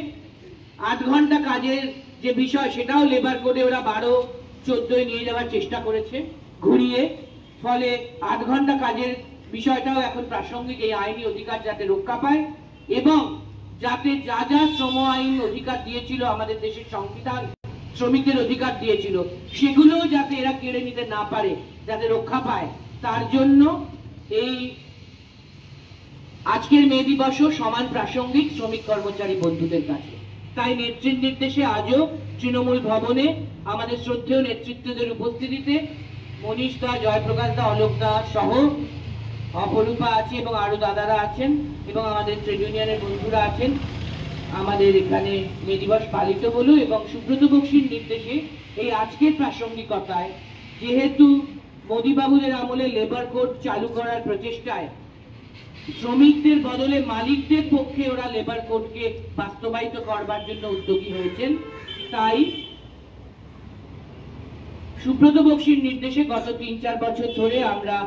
8 ঘন্টা কাজের যে বিষয়, সেটাও লেবার কোডে ওরা 12-14 নিয়ে যাওয়ার চেষ্টা করেছে ঘুরিয়ে, ফলে 8 ঘন্টা কাজের বিষয়টাও এখন প্রাসঙ্গিক। এই আইনি অধিকার যাতে রক্ষা পায়, এবং যাতে যা যা শ্রম আইন অধিকার দিয়েছিল আমাদের দেশের সংবিধান শ্রমিকদের অধিকার দিয়েছিল, সেগুলোও যাতে এরা কেড়ে নিতে না পারে, যাতে রক্ষা পায়, তার জন্য এই আজকের মে দিবসও সমান প্রাসঙ্গিক শ্রমিক কর্মচারী বন্ধুদের কাছে। তাই নেত্রীর নির্দেশে আজও তৃণমূল ভবনে আমাদের শ্রদ্ধেয় নেতৃত্বদের উপস্থিতিতে মনীষ দা, জয়প্রকাশ দা, অলোক দা সহ অপরূপা আছে, এবং আরো দাদারা আছেন, এবং আমাদের ট্রেড ইউনিয়নের বন্ধুরা আছেন। আমাদের এখানে মে দিবস পালিত হলো, এবং সুব্রত বক্সির নির্দেশে এই আজকের প্রাসঙ্গিকতায়, যেহেতু মোদীবাবুদের আমলে লেবার কোড চালু করার প্রচেষ্টায় শ্রমিকদের বদলে মালিকদের পক্ষে ওরা লেবার কোডকে বাস্তবায়িত করবার জন্য উদ্যোগী হয়েছেন, তাই সুব্রত বক্সির নির্দেশে গত 3-4 বছর ধরে আমরা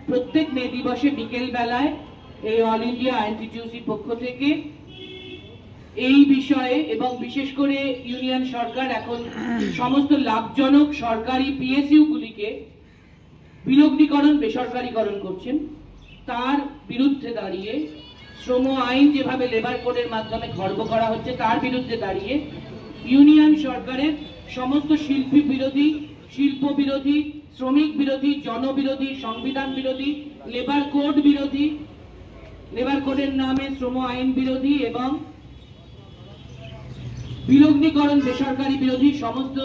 প্রত্যেক মে দিবসে বিকেল বেলায় এই অল ইন্ডিয়া আইএনটিটিউসির পক্ষ থেকে এই বিষয়ে, এবং বিশেষ করে ইউনিয়ন সরকার এখন সমস্ত লাভজনক সরকারি পিএসইউ গুলিকে বিলগ্নীকরণ, বেসরকারীকরণ করছেন, তার বিরুদ্ধে দাঁড়িয়ে, শ্রম আইন যেভাবে লেবার কোডের মাধ্যমে খর্ব করা হচ্ছে তার বিরুদ্ধে দাঁড়িয়ে ইউনিয়ন সরকারের সমস্ত শিল্পী বিরোধী, শিল্প বিরোধী, শ্রমিক বিরোধী, জনবিরোধী, সংবিধান বিরোধী, লেবার কোড বিরোধী, লেবার কোডের নামে শ্রম আইন বিরোধী এবং বিলগ্নীকরণ, বেসরকারি বিরোধী সমস্ত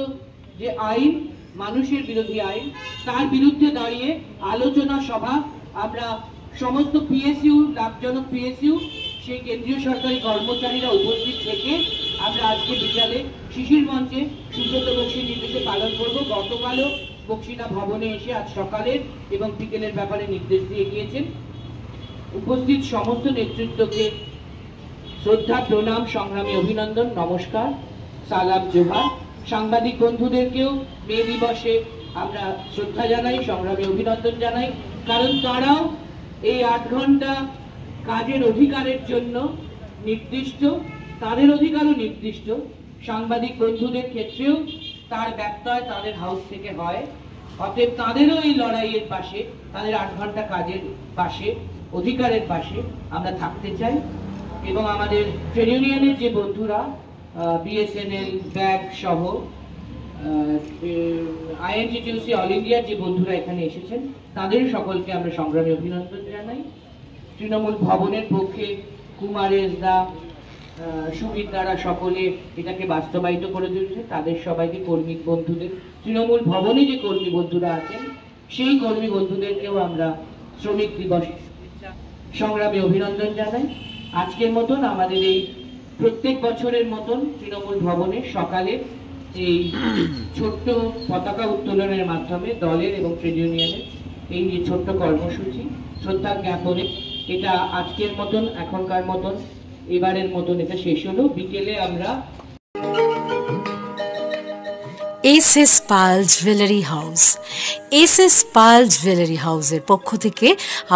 যে আইন, মানুষের বিরোধী আইন, তার বিরুদ্ধে দাঁড়িয়ে আলোচনা সভা আমরা সমস্ত পিএসইউ, লাভজনক পিএসইউ, সেই কেন্দ্রীয় সরকারি কর্মচারীরা উপস্থিত থেকে আমরা আজকে বিকালে শিশির মঞ্চে সুব্রত বক্সির নির্দেশে পালন করব। গতকালও বক্সিনা ভবনে এসে আজ সকালের এবং বিকেলের ব্যাপারে নির্দেশ দিয়ে গিয়েছেন। উপস্থিত সমস্ত নেতৃত্বকে শ্রদ্ধা, প্রণাম, সংগ্রামী অভিনন্দন, নমস্কার, সালাম, জোহার। সাংবাদিক বন্ধুদেরকেও মে দিবসে আমরা শ্রদ্ধা জানাই, সংগ্রামী অভিনন্দন জানাই, কারণ তারাও এই 8 ঘন্টা কাজের অধিকারের জন্য নির্দিষ্ট, তাদের অধিকারও নির্দিষ্ট। সাংবাদিক বন্ধুদের ক্ষেত্রেও তার ব্যত্যয় তাদের হাউস থেকে হয়, অতএব তাদেরও এই লড়াইয়ের পাশে, তাদের 8 ঘন্টা কাজের পাশে, অধিকারের পাশে আমরা থাকতে চাই। এবং আমাদের ট্রেড ইউনিয়নের যে বন্ধুরা, বিএসএনএল, ব্যাগ সহ আইএনটিটিউসি, অল ইন্ডিয়ার যে বন্ধুরা এখানে এসেছেন, তাদের সকলকে আমরা সংগ্রামী অভিনন্দন জানাই। তৃণমূল ভবনের পক্ষে কুমারেশ দা, সুমিত দ্বারা সকলে এটাকে বাস্তবায়িত করে দিয়েছে, তাদের সবাইকে, কর্মী বন্ধুদের, তৃণমূল ভবনে যে কর্মী বন্ধুরা আছেন সেই কর্মী বন্ধুদেরকেও আমরা শ্রমিক দিবস সংগ্রামী অভিনন্দন জানাই। আজকের মতন আমাদের এই প্রত্যেক বছরের মতন তৃণমূল ভবনে সকালে এই ছোট্ট পতাকা উত্তোলনের মাধ্যমে দলের এবং ট্রেড ইউনিয়নের এই যে ছোট্ট কর্মসূচি শ্রদ্ধা জ্ঞাপনে, এটা আজকের মতন, এখনকার মতন, এবারের মতন এটা শেষ হলো। বিকেলে আমরা এসএস পাল জুয়েলারি হাউস, এসএস পাল জুয়েলারি হাউসের পক্ষ থেকে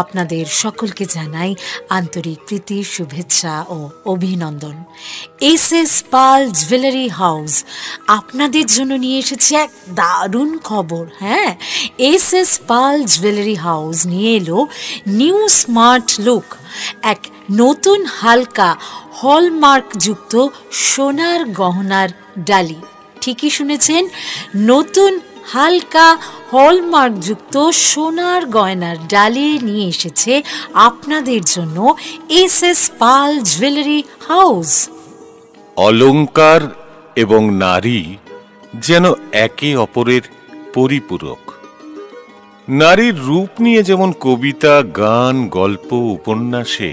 আপনাদের সকলকে জানাই আন্তরিক প্রীতি, শুভেচ্ছা ও অভিনন্দন। এসএস পাল জুয়েলারি হাউস আপনাদের জন্য নিয়ে এসেছে এক দারুণ খবর। হ্যাঁ, এসএস পাল জুয়েলারি হাউস নিয়ে এলো নিউ স্মার্ট লুক, এক নতুন হালকা হলমার্কযুক্ত সোনার গহনার ডালি। ঠিকই শুনেছেন, নতুন হালকা হলমার্কযুক্ত সোনার গয়নার ডালি নিয়ে এসেছে আপনাদের জন্য এসএস পাল জুয়েলারি হাউস। অলংকার এবং নারী যেন একে অপরের পরিপূরক। নারীর রূপ নিয়ে যেমন কবিতা, গান, গল্প, উপন্যাসে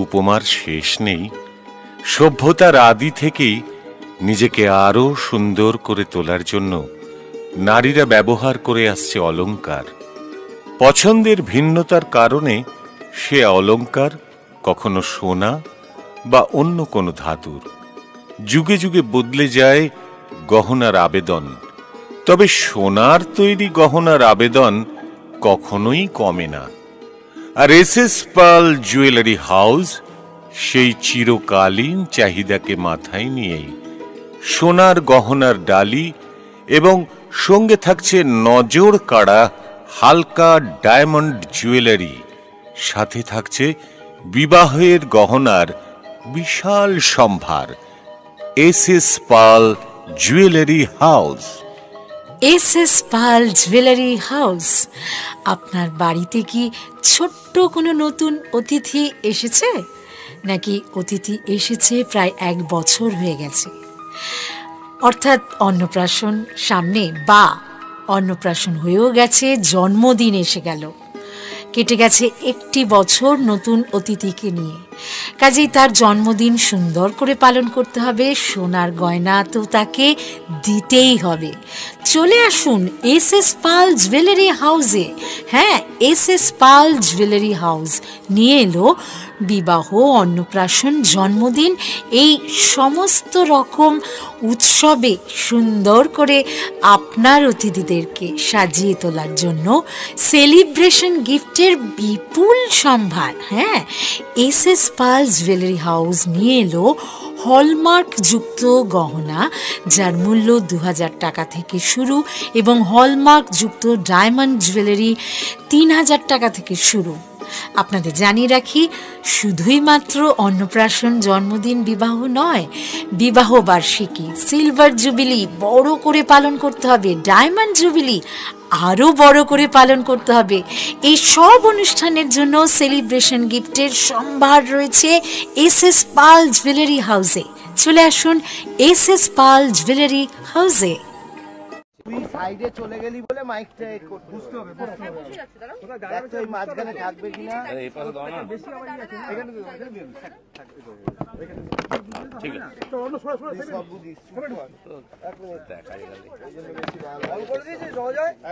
উপমার শেষ নেই, সভ্যতার আদি থেকেই নিজেকে আরো সুন্দর করে তোলার জন্য নারীরা ব্যবহার করে আসছে অলংকার। পছন্দের ভিন্নতার কারণে সে অলংকার কখনো সোনা বা অন্য কোনো ধাতুর। যুগে যুগে বদলে যায় গহনার আবেদন, তবে সোনার তৈরি গহনার আবেদন কখনোই কমে না। আর এসএস পাল জুয়েলারি হাউস সেই চিরকালীন চাহিদাকে মাথায় নিয়েই সোনার গহনার ডালি এবং সঙ্গে থাকছে নজর কাড়া হালকা ডায়মন্ড জুয়েলারি, সাথে থাকছে বিবাহের গহনার বিশাল সম্ভার। এসএস পাল জুয়েলারি হাউস। এসএস পাল জুয়েলারি হাউস। আপনার বাড়িতে কি ছোট্ট কোনো নতুন অতিথি এসেছে, নাকি অতিথি এসেছে প্রায় 1 বছর হয়ে গেছে, অর্থাৎ অন্নপ্রাশন সামনে বা অন্নপ্রাশন হয়েও গেছে, জন্মদিন এসে গেল, কেটে গেছে 1 বছর নতুন অতিথিকে নিয়ে। কাজেই তার জন্মদিন সুন্দর করে পালন করতে হবে, সোনার গয়না তো তাকে দিতেই হবে। চলে আসুন এসএস পাল জুয়েলারি হাউসে। হ্যাঁ, এসএস পাল জুয়েলারি হাউস নিয়ে এলো বিবাহ, অন্নপ্রাশন, জন্মদিন এই সমস্ত রকম উৎসবে সুন্দর করে আপনার অতিথিদেরকে সাজিয়ে তোলার জন্য সেলিব্রেশন গিফটের বিপুল সম্ভার। হ্যাঁ, এসএস পাল জুয়েলারি হাউস নিয়ে এলো হলমার্ক যুক্ত গহনা, যার মূল্য 2000 টাকা থেকে শুরু, এবং হলমার্ক যুক্ত ডায়মন্ড জুয়েলারি 3000 টাকা থেকে শুরু। আপনাদের জানিয়ে রাখি, শুধুই মাত্র অন্নপ্রাশন, জন্মদিন, বিবাহ নয়, বিবাহ বার্ষিকী, সিলভার জুবিলি বড় করে পালন করতে হবে, ডায়মন্ড জুবিলি আরও বড় করে পালন করতে হবে। এই সব অনুষ্ঠানের জন্য সেলিব্রেশন গিফটের সম্ভার রয়েছে এসএস পাল জুয়েলারি হাউসে। চলে আসুন এসএস পাল জুয়েলারি হাউসে। তুই সাইডে চলে গেলি বলে মাইকটা বুঝতে হবে, দেখ তো এই মাঝখানে থাকবে কিনা। এই পাশে দাও না, এখানে ঠিক আছে সব বুঝিস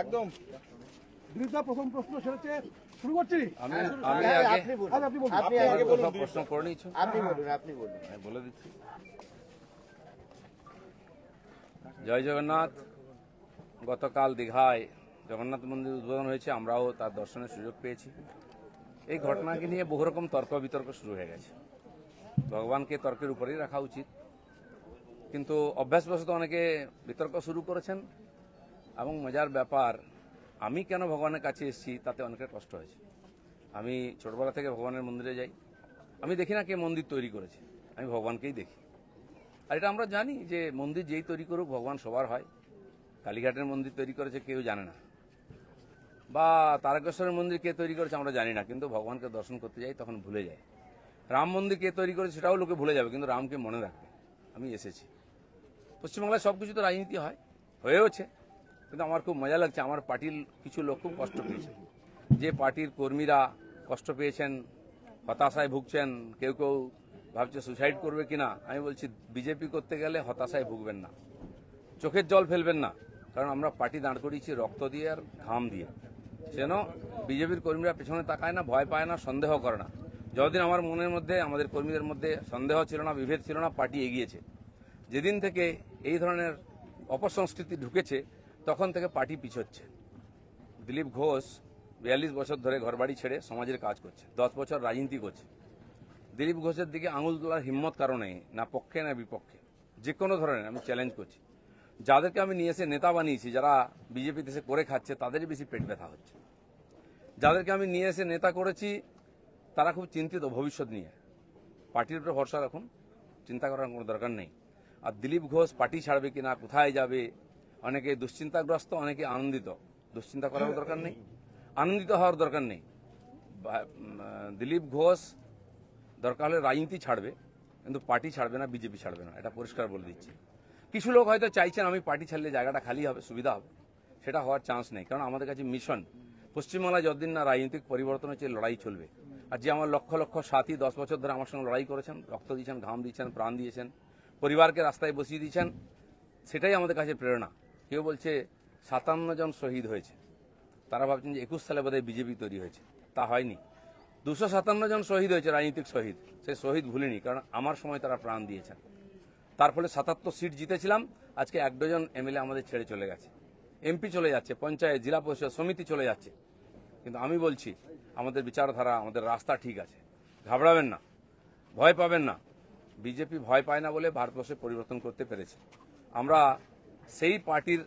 একদম। দিলীপদা, প্রথম প্রশ্ন সেরেছে, শুরু করছি। আপনি বলুন, প্রশ্ন করে নিচ্ছ, আপনি বলুন। বলে দিচ্ছি। জয় জগন্নাথ। গতকাল দীঘায় জগন্নাথ মন্দির উদ্বোধন হয়েছে, আমরাও তার দর্শনের সুযোগ পেয়েছি। এই ঘটনাকে নিয়ে বহু রকম তর্ক বিতর্ক শুরু হয়ে গেছে। ভগবানকে তর্কের উপরেই রাখা উচিত, কিন্তু অভ্যাসবশত অনেকে বিতর্ক শুরু করেছেন। এবং মজার ব্যাপার, আমি কেন ভগবানের কাছে এসেছি তাতে অনেকের কষ্ট হয়েছে। আমি ছোটবেলা থেকে ভগবানের মন্দিরে যাই, আমি দেখি না কে মন্দির তৈরি করেছে, আমি ভগবানকেই দেখি। আর এটা আমরা জানি যে মন্দির যেই তৈরি করুক ভগবান সবার হয়। কালীঘাটের মন্দির তৈরি করেছে কেউ জানে না, বা তারকেশ্বরের মন্দির কে তৈরি করেছে আমরা জানি না, কিন্তু ভগবানকে দর্শন করতে যাই তখন ভুলে যাই। রাম মন্দির কে তৈরি করেছে সেটাও লোকে ভুলে যাবে, কিন্তু রামকে মনে রাখবে। আমি এসেছি। পশ্চিমবাংলায় সব কিছু তো রাজনীতি হয়, হয়েওছে, কিন্তু আমার খুব মজা লাগছে। আমার পার্টির কিছু লোক খুব কষ্ট পেয়েছে, যে পার্টির কর্মীরা কষ্ট পেয়েছেন, হতাশায় ভুগছেন, কেউ কেউ ভাবছে সুসাইড করবে কিনা। আমি বলছি, বিজেপি করতে গেলে হতাশায় ভুগবেন না, চোখের জল ফেলবেন না, কারণ আমরা পার্টি দাঁড় করিয়েছি রক্ত দিয়ে আর ঘাম দিয়ে। যেন বিজেপির কর্মীরা পেছনে তাকায় না, ভয় পায় না, সন্দেহ করে না। যতদিন আমার মনের মধ্যে, আমাদের কর্মীদের মধ্যে সন্দেহ ছিল না, বিভেদ ছিল না, পার্টি এগিয়েছে। যেদিন থেকে এই ধরনের অপসংস্কৃতি ঢুকেছে তখন থেকে পার্টি পিছোচ্ছে। দিলীপ ঘোষ 42 বছর ধরে ঘরবাড়ি ছেড়ে সমাজের কাজ করছে, 10 বছর রাজনীতি করছে। দিলীপ ঘোষের দিকে আঙুল তোলার হিম্মত কারণে, না পক্ষে না বিপক্ষে, যে কোনো ধরনের আমি চ্যালেঞ্জ করছি। যাদেরকে আমি নিয়ে এসে নেতা বানিয়েছি, যারা বিজেপি দেশে করে খাচ্ছে, তাদেরই বেশি পেট ব্যথা হচ্ছে। যাদেরকে আমি নিয়ে এসে নেতা করেছি তারা খুব চিন্তিত ভবিষ্যৎ নিয়ে। পার্টির উপরে ভরসা রাখুন, চিন্তা করার কোনো দরকার নেই। আর দিলীপ ঘোষ পার্টি ছাড়বে কিনা, কোথায় যাবে, অনেকে দুশ্চিন্তাগ্রস্ত, অনেকে আনন্দিত। দুশ্চিন্তা করার দরকার নেই, আনন্দিত হওয়ার দরকার নেই। দিলীপ ঘোষ দরকার হলে রাজনীতি ছাড়বে, কিন্তু পার্টি ছাড়বে না, বিজেপি ছাড়বে না, এটা পরিষ্কার বলে দিচ্ছি। কিছু লোক হয়তো চাইছেন আমি পার্টি ছাড়লে জায়গাটা খালি হবে, সুবিধা হবে, সেটা হওয়ার চান্স নেই। কারণ আমাদের কাছে মিশন, পশ্চিমবাংলায় যতদিন না রাজনৈতিক পরিবর্তন হচ্ছে লড়াই চলবে। আর যে আমার লক্ষ লক্ষ সাথী 10 বছর ধরে আমার সঙ্গে লড়াই করেছেন, রক্ত দিয়েছেন, ঘাম দিয়েছেন, প্রাণ দিয়েছেন, পরিবারকে রাস্তায় বসিয়ে দিয়েছেন, সেটাই আমাদের কাছে প্রেরণা। কেউ বলছে 57 জন শহীদ হয়েছে, তারা ভাবছেন যে 21 সালে বোধহয় বিজেপি তৈরি হয়েছে। তা হয়নি। 257 জন শহীদ হয়েছে, রাজনৈতিক শহীদ। সেই শহীদ ভুলিনি, কারণ আমার সময় তারা প্রাণ দিয়েছেন। তার ফলে 77 সিট জিতেছিলাম। আজকে 1 ডজন এমএলএ আমাদের ছেড়ে চলে গেছে, এমপি চলে যাচ্ছে, পঞ্চায়েত, জেলা পরিষদ, সমিতি চলে যাচ্ছে। কিন্তু আমি বলছি আমাদের বিচারধারা, আমাদের রাস্তা ঠিক আছে। ঘাবড়াবেন না, ভয় পাবেন না। বিজেপি ভয় পায় না বলে ভারতবর্ষে পরিবর্তন করতে পেরেছে। আমরা সেই পার্টির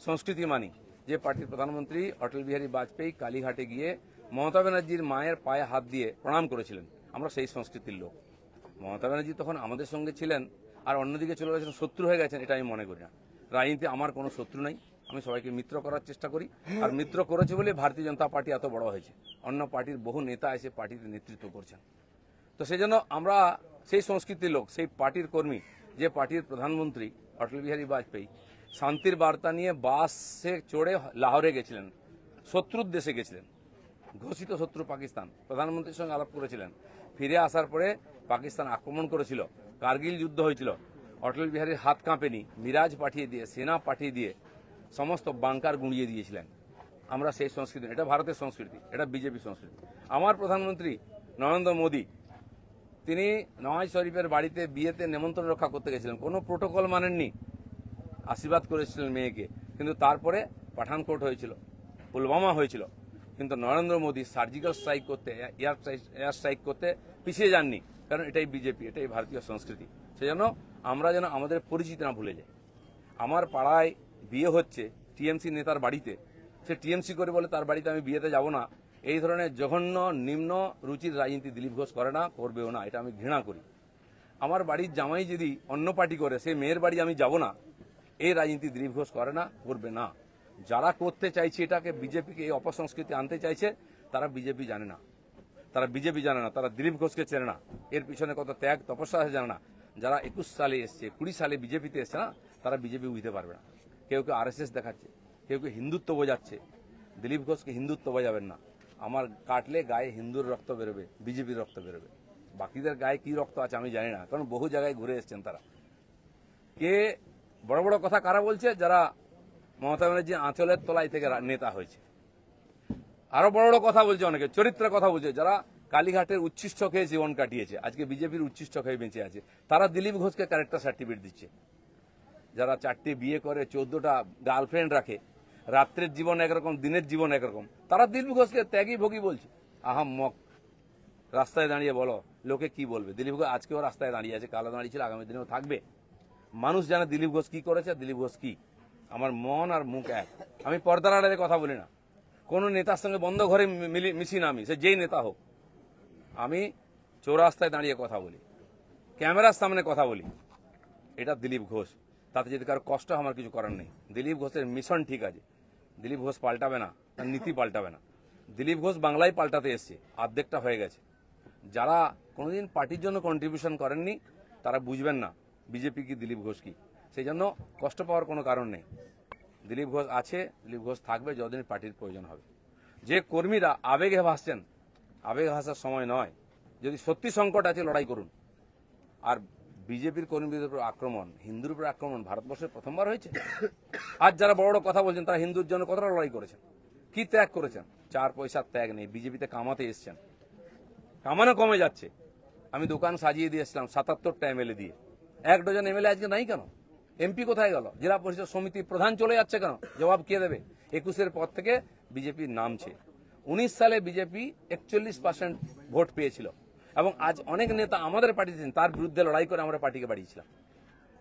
সংস্কৃতি মানি যে পার্টির প্রধানমন্ত্রী অটল বিহারী বাজপেয়ী কালীঘাটে গিয়ে মমতা ব্যানার্জির মায়ের পায়ে হাত দিয়ে প্রণাম করেছিলেন। আমরা সেই সংস্কৃতির লোক। মমতা ব্যানার্জি তখন আমাদের সঙ্গে ছিলেন, আর অন্যদিকে চলে গেছেন, শত্রু হয়ে গেছেন, এটা আমি মনে করি না। রাজনীতি আমার কোনো শত্রু নাই, আমি সবাইকে মিত্র করার চেষ্টা করি। আর মিত্র করেছে বলে ভারতীয় জনতা পার্টি এত বড় হয়েছে। অন্য পার্টির বহু নেতা এসে পার্টির নেতৃত্ব করছেন। তো সেই জন্য আমরা সেই সংস্কৃতির লোক, সেই পার্টির কর্মী যে পার্টির প্রধানমন্ত্রী অটল বিহারী বাজপেয়ী শান্তির বার্তা নিয়ে বাসে চড়ে লাহোরে গেছিলেন, শত্রুর দেশে গেছিলেন, ঘোষিত শত্রু পাকিস্তান, প্রধানমন্ত্রীর সঙ্গে আলাপ করেছিলেন। ফিরে আসার পরে পাকিস্তান আক্রমণ করেছিল, কার্গিল যুদ্ধ হয়েছিল, অটল বিহারীর হাত কাঁপেনি, মিরাজ পাঠিয়ে দিয়ে, সেনা পাঠিয়ে দিয়ে সমস্ত বাংকার গুঁড়িয়ে দিয়েছিলেন। আমরা সেই সংস্কৃতি, এটা ভারতের সংস্কৃতি, এটা বিজেপি সংস্কৃতি। আমার প্রধানমন্ত্রী নরেন্দ্র মোদী তিনি নওয়াজ শরীফের বাড়িতে বিয়েতে নেমন্ত্রণ রক্ষা করতে গেছিলেন, কোনো প্রোটোকল মানেননি, আশীর্বাদ করেছিলেন মেয়েকে। কিন্তু তারপরে পাঠানকোট হয়েছিল, পুলওয়ামা হয়েছিল, কিন্তু নরেন্দ্র মোদী সার্জিক্যাল স্ট্রাইক করতে, এয়ার স্ট্রাইক করতে পিছিয়ে যাননি, কারণ এটাই বিজেপি, এটাই ভারতীয় সংস্কৃতি। সেজন্য আমরা যেন আমাদের পরিচিতি না ভুলে যাই। আমার পাড়ায় বিয়ে হচ্ছে টিএমসি নেতার বাড়িতে, সে টিএমসি করে বলে তার বাড়িতে আমি বিয়েতে যাব না। এই ধরনের জঘন্য নিম্ন রুচির রাজনীতি দিলীপ ঘোষ করে না, করবেও না, এটা আমি ঘৃণা করি। আমার বাড়ির জামাই যদি অন্য পার্টি করে, সেই মেয়ের বাড়ি আমি যাব না, এই রাজনীতি দিলীপ ঘোষ করে না, করবে না। যারা করতে চাইছে এটাকে, বিজেপিকে এই অপসংস্কৃতি আনতে চাইছে, তারা বিজেপি জানে না, তারা বিজেপি জানে না, তারা দিলীপ ঘোষকে চেনে না, এর পিছনে কত ত্যাগ তপস্যা আছে জানে না। যারা 21 সালে এসছে, 20 সালে বিজেপিতে এসছে না, তারা বিজেপি বুঝতে পারবে না। কেউ কেউ আরএসএস দেখাচ্ছে, কেউ কেউ হিন্দুত্ব বোঝাচ্ছে। দিলীপ ঘোষকে হিন্দুত্ব বোঝাবেন না। আমার কাটলে গায়ে হিন্দুর রক্ত বেরোবে, বিজেপির রক্ত বেরোবে। বাকিদের গায়ে কি রক্ত আছে আমি জানি না, কারণ বহু জায়গায় ঘুরে এসছেন তারা। কে বড় বড় কথা কারা বলছে? যারা মমতা ব্যানার্জি আঁচলের তলায় থেকে নেতা হয়েছে। আরো বড় বড় কথা বলছে অনেকে, চরিত্রের কথা বলছে, যারা কালীঘাটের উচ্ছিষ্ট খেয়ে জীবন কাটিয়েছে, আজকে বিজেপির উচ্ছিষ্ট খেয়ে বেঁচে আছে, তারা দিলীপ ঘোষকে ক্যারেক্টার সার্টিফিকেট দিচ্ছে। যারা 4টে বিয়ে করে, 14টা গার্লফ্রেন্ড রাখে, রাত্রের জীবন একরকম, দিনের জীবন একরকম, তারা দিলীপ ঘোষকে ত্যাগী ভোগী বলছে। আহাম্মক। রাস্তায় দাঁড়িয়ে বলো লোকে কি বলবে। দিলীপ ঘোষ আজকেও রাস্তায় দাঁড়িয়ে আছে, কালো দাঁড়িয়েছিল, আগামী দিনেও থাকবে। মানুষ জানে দিলীপ ঘোষ কি করেছে, দিলীপ ঘোষ কি। আমার মন আর মুখ এক। আমি পর্দার আড়ালে কথা বলি না, কোন নেতার সঙ্গে বন্ধ ঘরে মিশি না, আমি সে যেই নেতা হোক। আমি চৌরাস্তায় দাঁড়িয়ে কথা বলি, ক্যামেরার সামনে কথা বলি। এটা দিলীপ ঘোষ। তাতে যদি কারো কষ্ট আমার কিছু করার নেই। দিলীপ ঘোষের মিশন ঠিক আছে, দিলীপ ঘোষ পাল্টাবে না, তার নীতি পাল্টাবে না। দিলীপ ঘোষ বাংলায় পাল্টাতে এসছে, অর্ধেকটা হয়ে গেছে। যারা কোনোদিন পার্টির জন্য কন্ট্রিবিউশন করেননি তারা বুঝবেন না বিজেপি কি, দিলীপ ঘোষ কি। সেই জন্য কষ্ট পাওয়ার কোনো কারণ নেই। দিলীপ ঘোষ আছে, দিলীপ ঘোষ থাকবে যতদিন পার্টির প্রয়োজন হবে। যে কর্মীরা আবেগে ভাসছেন, আবেগে ভাসার সময় নয়। যদি সত্যি সংকট আছে লড়াই করুন। আর বিজেপির কর্মীদের উপর আক্রমণ, হিন্দুর উপর আক্রমণ ভারতবর্ষের প্রথমবার হয়েছে। আজ যারা বড় বড় কথা বলছেন তারা হিন্দুর জন্য কতটা লড়াই করেছেন, কি ত্যাগ করেছেন। 4 পয়সার ত্যাগ নেই, বিজেপিতে কামাতে এসছেন, কামানো কমে যাচ্ছে। আমি দোকান সাজিয়ে দিয়েছিলাম 77টা এমএলএ দিয়ে, 1 ডজন এমএলএ আজকে নাই কেন? এমপি কোথায় গেল? জেলা পরিষদ সমিতি প্রধান চলে যাচ্ছে কেন? জবাব কে দেবে? 21-এর পর থেকে বিজেপি নামছে। 19 সালে বিজেপি 41% ভোট পেয়েছিল, এবং আজ অনেক নেতা আমাদের পার্টিতে তার বিরুদ্ধে লড়াই করে আমরা পার্টিকে বাড়িয়েছিলাম।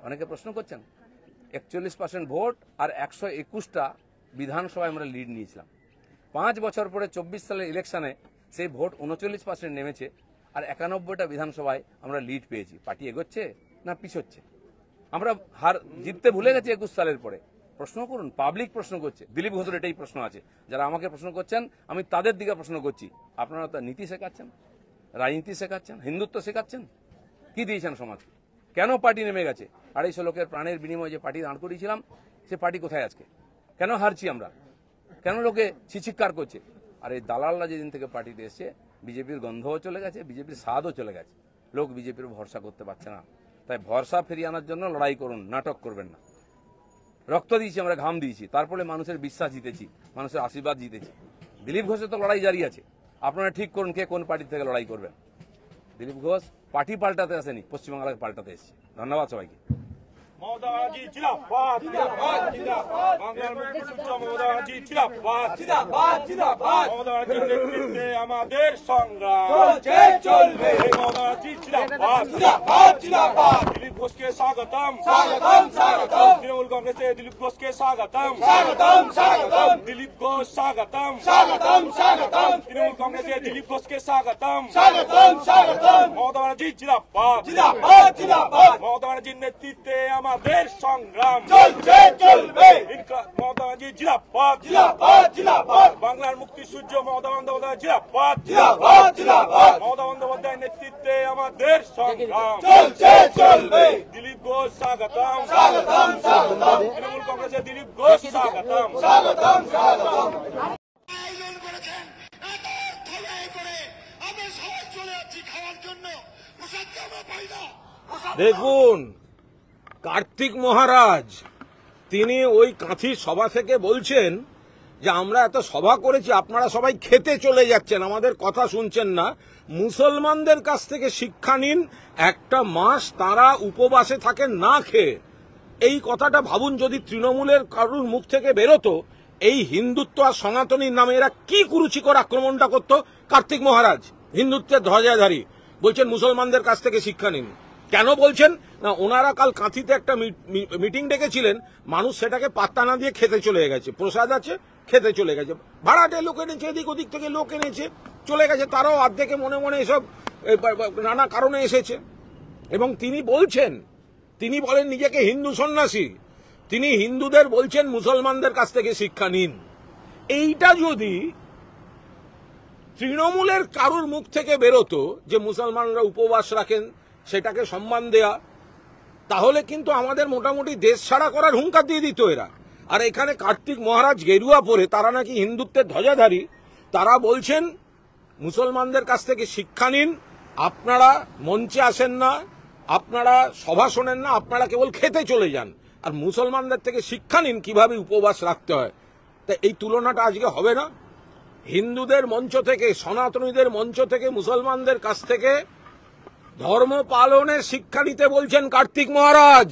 অনেকে প্রশ্ন করছেন, 41% ভোট আর 121টা বিধানসভায় আমরা লিড নিয়েছিলাম। 5 বছর পরে 24 সালের ইলেকশনে সেই ভোট 39% নেমেছে, আর 91টা বিধানসভায় আমরা লিড পেয়েছি। পার্টি এগোচ্ছে না পিছোচ্ছে? আমরা হার জিততে ভুলে গেছি 21 সালের পরে। প্রশ্ন করুন, পাবলিক প্রশ্ন করছে। দিলীপ ঘোষের এটাই প্রশ্ন আছে। যারা আমাকে প্রশ্ন করছেন আমি তাদের দিকে প্রশ্ন করছি। আপনারা তো নীতি শেখাচ্ছেন, রাজনীতি শেখাচ্ছেন, হিন্দুত্ব শেখাচ্ছেন, কি দিয়েছেন সমাজকে? কেন পার্টি নেমে গেছে? 250 লোকের প্রাণের বিনিময়ে যে পার্টি দাঁড় করিয়েছিলাম, সে পার্টি কোথায় আজকে? কেন হারছি আমরা? কেন লোকে ছিচিৎকার করছে? আর এই দালালরা যেদিন থেকে পার্টিতে এসছে, বিজেপির গন্ধও চলে গেছে, বিজেপির স্বাদও চলে গেছে। লোক বিজেপির ভরসা করতে পারছে না। তাই ভরসা ফিরিয়ে আনার জন্য লড়াই করুন, নাটক করবেন না। রক্ত দিয়েছি আমরা, ঘাম দিয়েছি, তারপরে মানুষের বিশ্বাস জিতেছি, মানুষের আশীর্বাদ জিতেছি। দিলীপ ঘোষের তো লড়াই জারি আছে। আপনারা ঠিক করুন কে কোন পার্টি থেকে লড়াই করবেন। দিলীপ ঘোষ পার্টি পাল্টাতে আসেনি, পশ্চিমবাংলাকে পাল্টাতে এসেছে। ধন্যবাদ সবাইকে। মমতা ব্যানার্জি জিন্দাবাদ, জিন্দাবাদ, জিন্দাবাদ। বাংলার মুক্তিযুদ্ধ মমতা ব্যানার্জি জিন্দাবাদ, জিন্দাবাদ, জিন্দাবাদ। মমতা ব্যানার্জির নেতৃত্বে আমাদের সংগ্রাম চলছে চলবে। মমতা ব্যানার্জি জিন্দাবাদ, জিন্দাবাদ, জিন্দাবাদ। দিলীপ ঘোষকে স্বাগতম, স্বাগতম, স্বাগতম। তৃণমূল কংগ্রেসে দিলীপ ঘোষকে স্বাগতম, স্বাগতম, স্বাগতম। দিলীপ ঘোষ স্বাগতম, স্বাগতম, স্বাগতম। তৃণমূল কংগ্রেসে দিলীপ ঘোষকে স্বাগতম, স্বাগতম, স্বাগতম। মমতা ব্যানার্জি জিন্দাবাদ, জিন্দাবাদ, জিন্দাবাদ। মমতা ব্যানার্জির নেতৃত্বে আমাদের সংগ্রাম চলছে চলবে। মমতা ব্যানার্জি জিন্দাবাদ, জিন্দাবাদ, জিন্দাবাদ। বাংলার মুক্তি সূর্য মমতা বন্দ্যোপাধ্যায় জিন্দাবাদ, জিন্দাবাদ, জিন্দাবাদ। মমতা বন্দ্যোপাধ্যায়ের নেতৃত্বে আমাদের সংগ্রাম চলছে চলবে। দিলীপ ঘোষ স্বাগতম, স্বাগতম, স্বাগতম। তৃণমূল কংগ্রেসের দিলীপ ঘোষ স্বাগতম, স্বাগতম, স্বাগতম। আয়োজন করেছেন এত অর্থব্যয় করে আমরা সবাই চলে যাচ্ছি খাওয়ার জন্য, প্রসাদকে আমরা পাই না। দেখুন, কার্তিক মহারাজ তিনি ওই কাঁথির সভা থেকে বলছেন যে আমরা এত সভা করেছি, আপনারা সবাই খেতে চলে যাচ্ছেন, আমাদের কথা শুনছেন না। মুসলমানদের কাছ থেকে শিক্ষা নিন, একটা মাস তারা উপবাসে থাকেন না খেয়ে। এই কথাটা ভাবুন, যদি তৃণমূলের কারুর মুখ থেকে বেরোতো, এই হিন্দুত্ব আর সনাতনীর নামে এরা কি কুরুচিকর আক্রমণটা করত। কার্তিক মহারাজ হিন্দুত্বের ধ্বজাধারী বলছেন মুসলমানদের কাছ থেকে শিক্ষা নিন। কেন বলছেন না, ওনারা কাল কাঁথিতে একটা মিটিং ডেকেছিলেন, মানুষ সেটাকে পাত্তা না দিয়ে খেতে চলে গেছে। প্রসাদ আছে, খেতে চলে গেছে। ভাড়াটে লোক এনেছে, এদিক ওদিক থেকে লোক এনেছে, চলে গেছে। তারাও অর্ধেকে মনে মনে এসব নানা কারণে এসেছে। এবং তিনি বলছেন, তিনি বলেন নিজেকে হিন্দু সন্ন্যাসী, তিনি হিন্দুদের বলছেন মুসলমানদের কাছ থেকে শিক্ষা নিন। এইটা যদি তৃণমূলের কারুর মুখ থেকে বেরোতো যে মুসলমানরা উপবাস রাখেন, সেটাকে সম্মান দেয়া, তাহলে কিন্তু আমাদের মোটামুটি দেশ ছাড়া করার হুঙ্কার দিয়ে দিত এরা। আর এখানে কার্তিক মহারাজ গেরুয়া পরে, তারা নাকি হিন্দুত্বের ধ্বজাধারী, তারা বলছেন মুসলমানদের কাছ থেকে শিক্ষা নিন। আপনারা মঞ্চে আসেন না, আপনারা সভা শোনেন না, আপনারা কেবল খেতে চলে যান। আর মুসলমানদের থেকে শিক্ষা নিন কিভাবে উপবাস রাখতে হয়। তা এই তুলনাটা আজকে হবে না? হিন্দুদের মঞ্চ থেকে, সনাতনীদের মঞ্চ থেকে মুসলমানদের কাছ থেকে ধর্ম পালনের শিক্ষা নিতে বলছেন কার্তিক মহারাজ।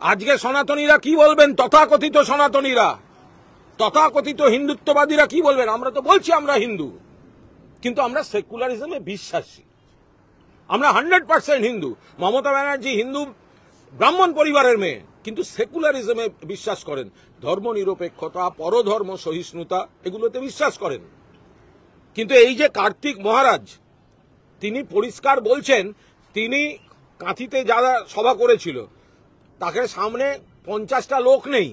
আজকে সনাতনীরা কি বলবেন? তথাকথিত সনাতনীরা, তথাকথিত হিন্দুত্ববাদীরা কি বলবেন? আমরা তো বলছি আমরা হিন্দু, কিন্তু আমরা সেকুলারিজমে বিশ্বাসী, আমরা 100% হিন্দু। মমতা ব্যানার্জি হিন্দু ব্রাহ্মণ পরিবারের মেয়ে, কিন্তু সেকুলারিজমে বিশ্বাস করেন, ধর্ম নিরপেক্ষতা, পরধর্ম সহিষ্ণুতা, এগুলোতে বিশ্বাস করেন। কিন্তু এই যে কার্তিক মহারাজ, তিনি পরিষ্কার বলছেন, তিনি কাঁথিতে যারা সভা করেছিল তাকে সামনে 50টা লোক নেই,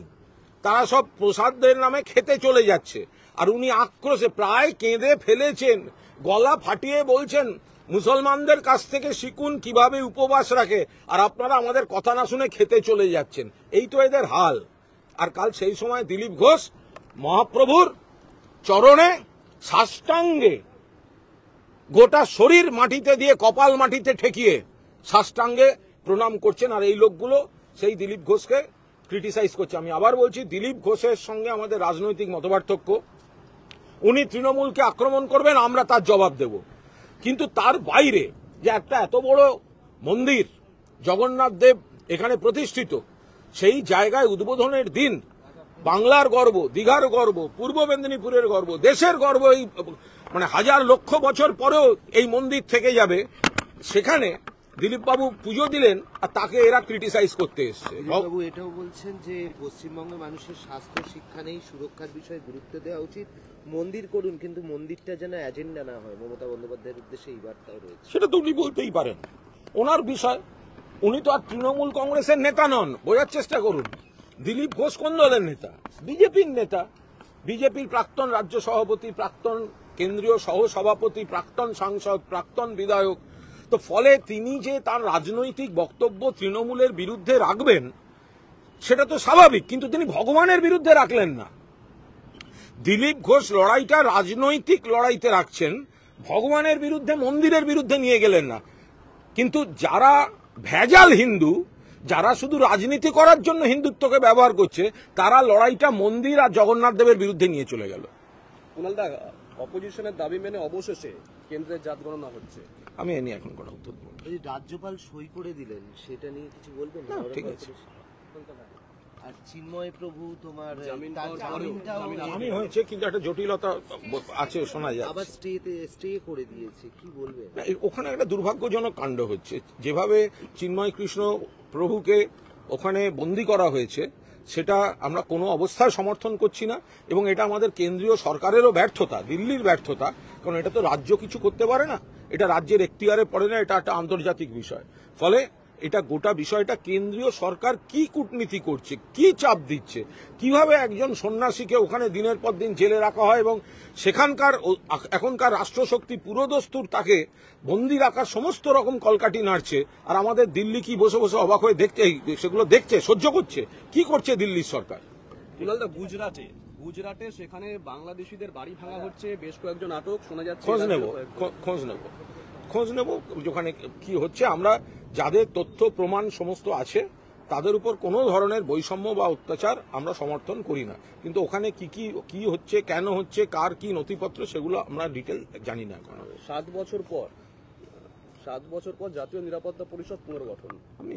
তারা সব প্রসাদের নামে খেতে চলে যাচ্ছে। আর উনি আক্রোশে প্রায় কেঁদে ফেলেছেন, গলা ফাটিয়ে বলছেন মুসলমানদের কাছ থেকে শিখুন কিভাবে উপবাস রাখে, আর আপনারা আমাদের কথা না শুনে খেতে চলে যাচ্ছেন। এই তো এদের হাল। আর কাল সেই সময় দিলীপ ঘোষ মহাপ্রভুর চরণে সাষ্টাঙ্গে গোটা শরীর মাটিতে দিয়ে, কপাল মাটিতে ঠেকিয়ে সাষ্টাঙ্গে প্রণাম করছেন। আর এই লোকগুলো সেই দিলীপ ঘোষকে ক্রিটিসাইজ করছে। আমি আবার বলছি, দিলীপ ঘোষের সঙ্গে আমাদের রাজনৈতিক মতপার্থক্য। উনি তৃণমূলকে আক্রমণ করবেন, আমরা তার জবাব দেব। কিন্তু তার বাইরে যে একটা এত বড় মন্দির জগন্নাথ দেব এখানে প্রতিষ্ঠিত, সেই জায়গায় উদ্বোধনের দিন বাংলার গর্ব, দীঘার গর্ব, পূর্ব মেদিনীপুরের গর্ব, দেশের গর্ব, এই মানে হাজার লক্ষ বছর পরেও এই মন্দির থেকে যাবে, সেখানে দিলীপবাবু পুজো দিলেন আর তাকে এরা ক্রিটিসাইজ করতে এসছে। বাবু এটাও বলছেন যে পশ্চিমবঙ্গের মানুষের স্বাস্থ্য শিক্ষা নেই, সুরক্ষার বিষয়ে গুরুত্ব দেওয়া উচিত, মন্দির করুন কিন্তু মন্দিরটা যেন এজেন্ডা না হয়। মমতা বন্দ্যোপাধ্যায়ের উদ্দেশ্যে এই বার্তাও রয়েছে। সেটা তো উনি বলতেই পারেন, ওনার বিষয়। উনি তো আর তৃণমূল কংগ্রেসের নেতা নন, বোঝার চেষ্টা করুন। দিলীপ ঘোষ কোন দলের নেতা? বিজেপির নেতা, বিজেপির প্রাক্তন রাজ্য সভাপতি, প্রাক্তন কেন্দ্রীয় সহ সভাপতি, প্রাক্তন সাংসদ, প্রাক্তন বিধায়ক। তো ফলে তিনি যে তার রাজনৈতিক বক্তব্য তৃণমূলের বিরুদ্ধে রাখবেন সেটা তো স্বাভাবিক, কিন্তু তিনি ভগবানের বিরুদ্ধে রাখলেন না। দিলীপ ঘোষ লড়াইটা রাজনৈতিক লড়াইতে রাখছেন, ভগবানের বিরুদ্ধে, মন্দিরের বিরুদ্ধে নিয়ে গেলেন না। কিন্তু যারা ভেজাল হিন্দু, যারা শুধু রাজনীতি করার জন্য হিন্দুত্বকে ব্যবহার করছে, তারা লড়াইটা মন্দির আর জগন্নাথ দেবের বিরুদ্ধে নিয়ে চলে গেল। কুণালদা, অপোজিশনের দাবি মেনে অবশেষে কেন্দ্রের জাত গণনা হচ্ছে। আমি এ নিয়ে এখন কোনো উত্তর দেব না। রাজ্যপাল সই করে দিলেন, সেটা নিয়ে কিছু বলবেন? ঠিক আছে। আর চিন্ময় প্রভু তোমার আমি হয়েছে, কিন্তু একটা জটিলতা আছে শোনা যায়, আবার স্টে করে দিয়েছে, কি বলবেন? ওখানে একটা দুর্ভাগ্যজনক কাণ্ড হচ্ছে। যেভাবে চিন্ময় কৃষ্ণ প্রভুকে ওখানে বন্দী করা হয়েছে, সেটা আমরা কোনো অবস্থায় সমর্থন করছি না, এবং এটা আমাদের কেন্দ্রীয় সরকারেরও ব্যর্থতা, দিল্লির ব্যর্থতা। কারণ এটা তো রাজ্য কিছু করতে পারে না, এটা রাজ্যের এখতিয়ারে পড়ে না, এটা একটা আন্তর্জাতিক বিষয়। ফলে এটা গোটা বিষয়টা কেন্দ্রীয় সরকার কি কূটনীতি করছে, কি চাপ দিচ্ছে, কিভাবে একজন সন্ন্যাসীকে ওখানে দিনের পর দিন জেলে রাখা হয়, এবং সেখানকার এখনকার রাষ্ট্রশক্তি পুরোদস্তুর তাকে বন্দী রাখার সমস্ত রকম কলকাঠি নাড়ছে, আর আমাদের দিল্লি কি বসে বসে অবাক হয়ে দেখছে, সেগুলো দেখছে, সহ্য করছে? কি করছে দিল্লির সরকার? কুণালদা, গুজরাটে সেখানে বাংলাদেশিদের বাড়ি ভাঙা হচ্ছে, বেশ কয়েকজন আটক শোনা যাচ্ছে। খোঁজ নেব ওখানে কি হচ্ছে। আমরা যাদের তথ্য প্রমাণ সমস্ত আছে, তাদের উপর কোনো ধরনের বৈষম্য বা অত্যাচার আমরা সমর্থন করি না, কিন্তু ওখানে কি হচ্ছে, কেন হচ্ছে, কার কি নথিপত্র, সেগুলো আমরা ডিটেল জানি না এখন। 7 বছর পর জাতীয় নিরাপত্তা পরিষদ পুনর্গঠন, আমি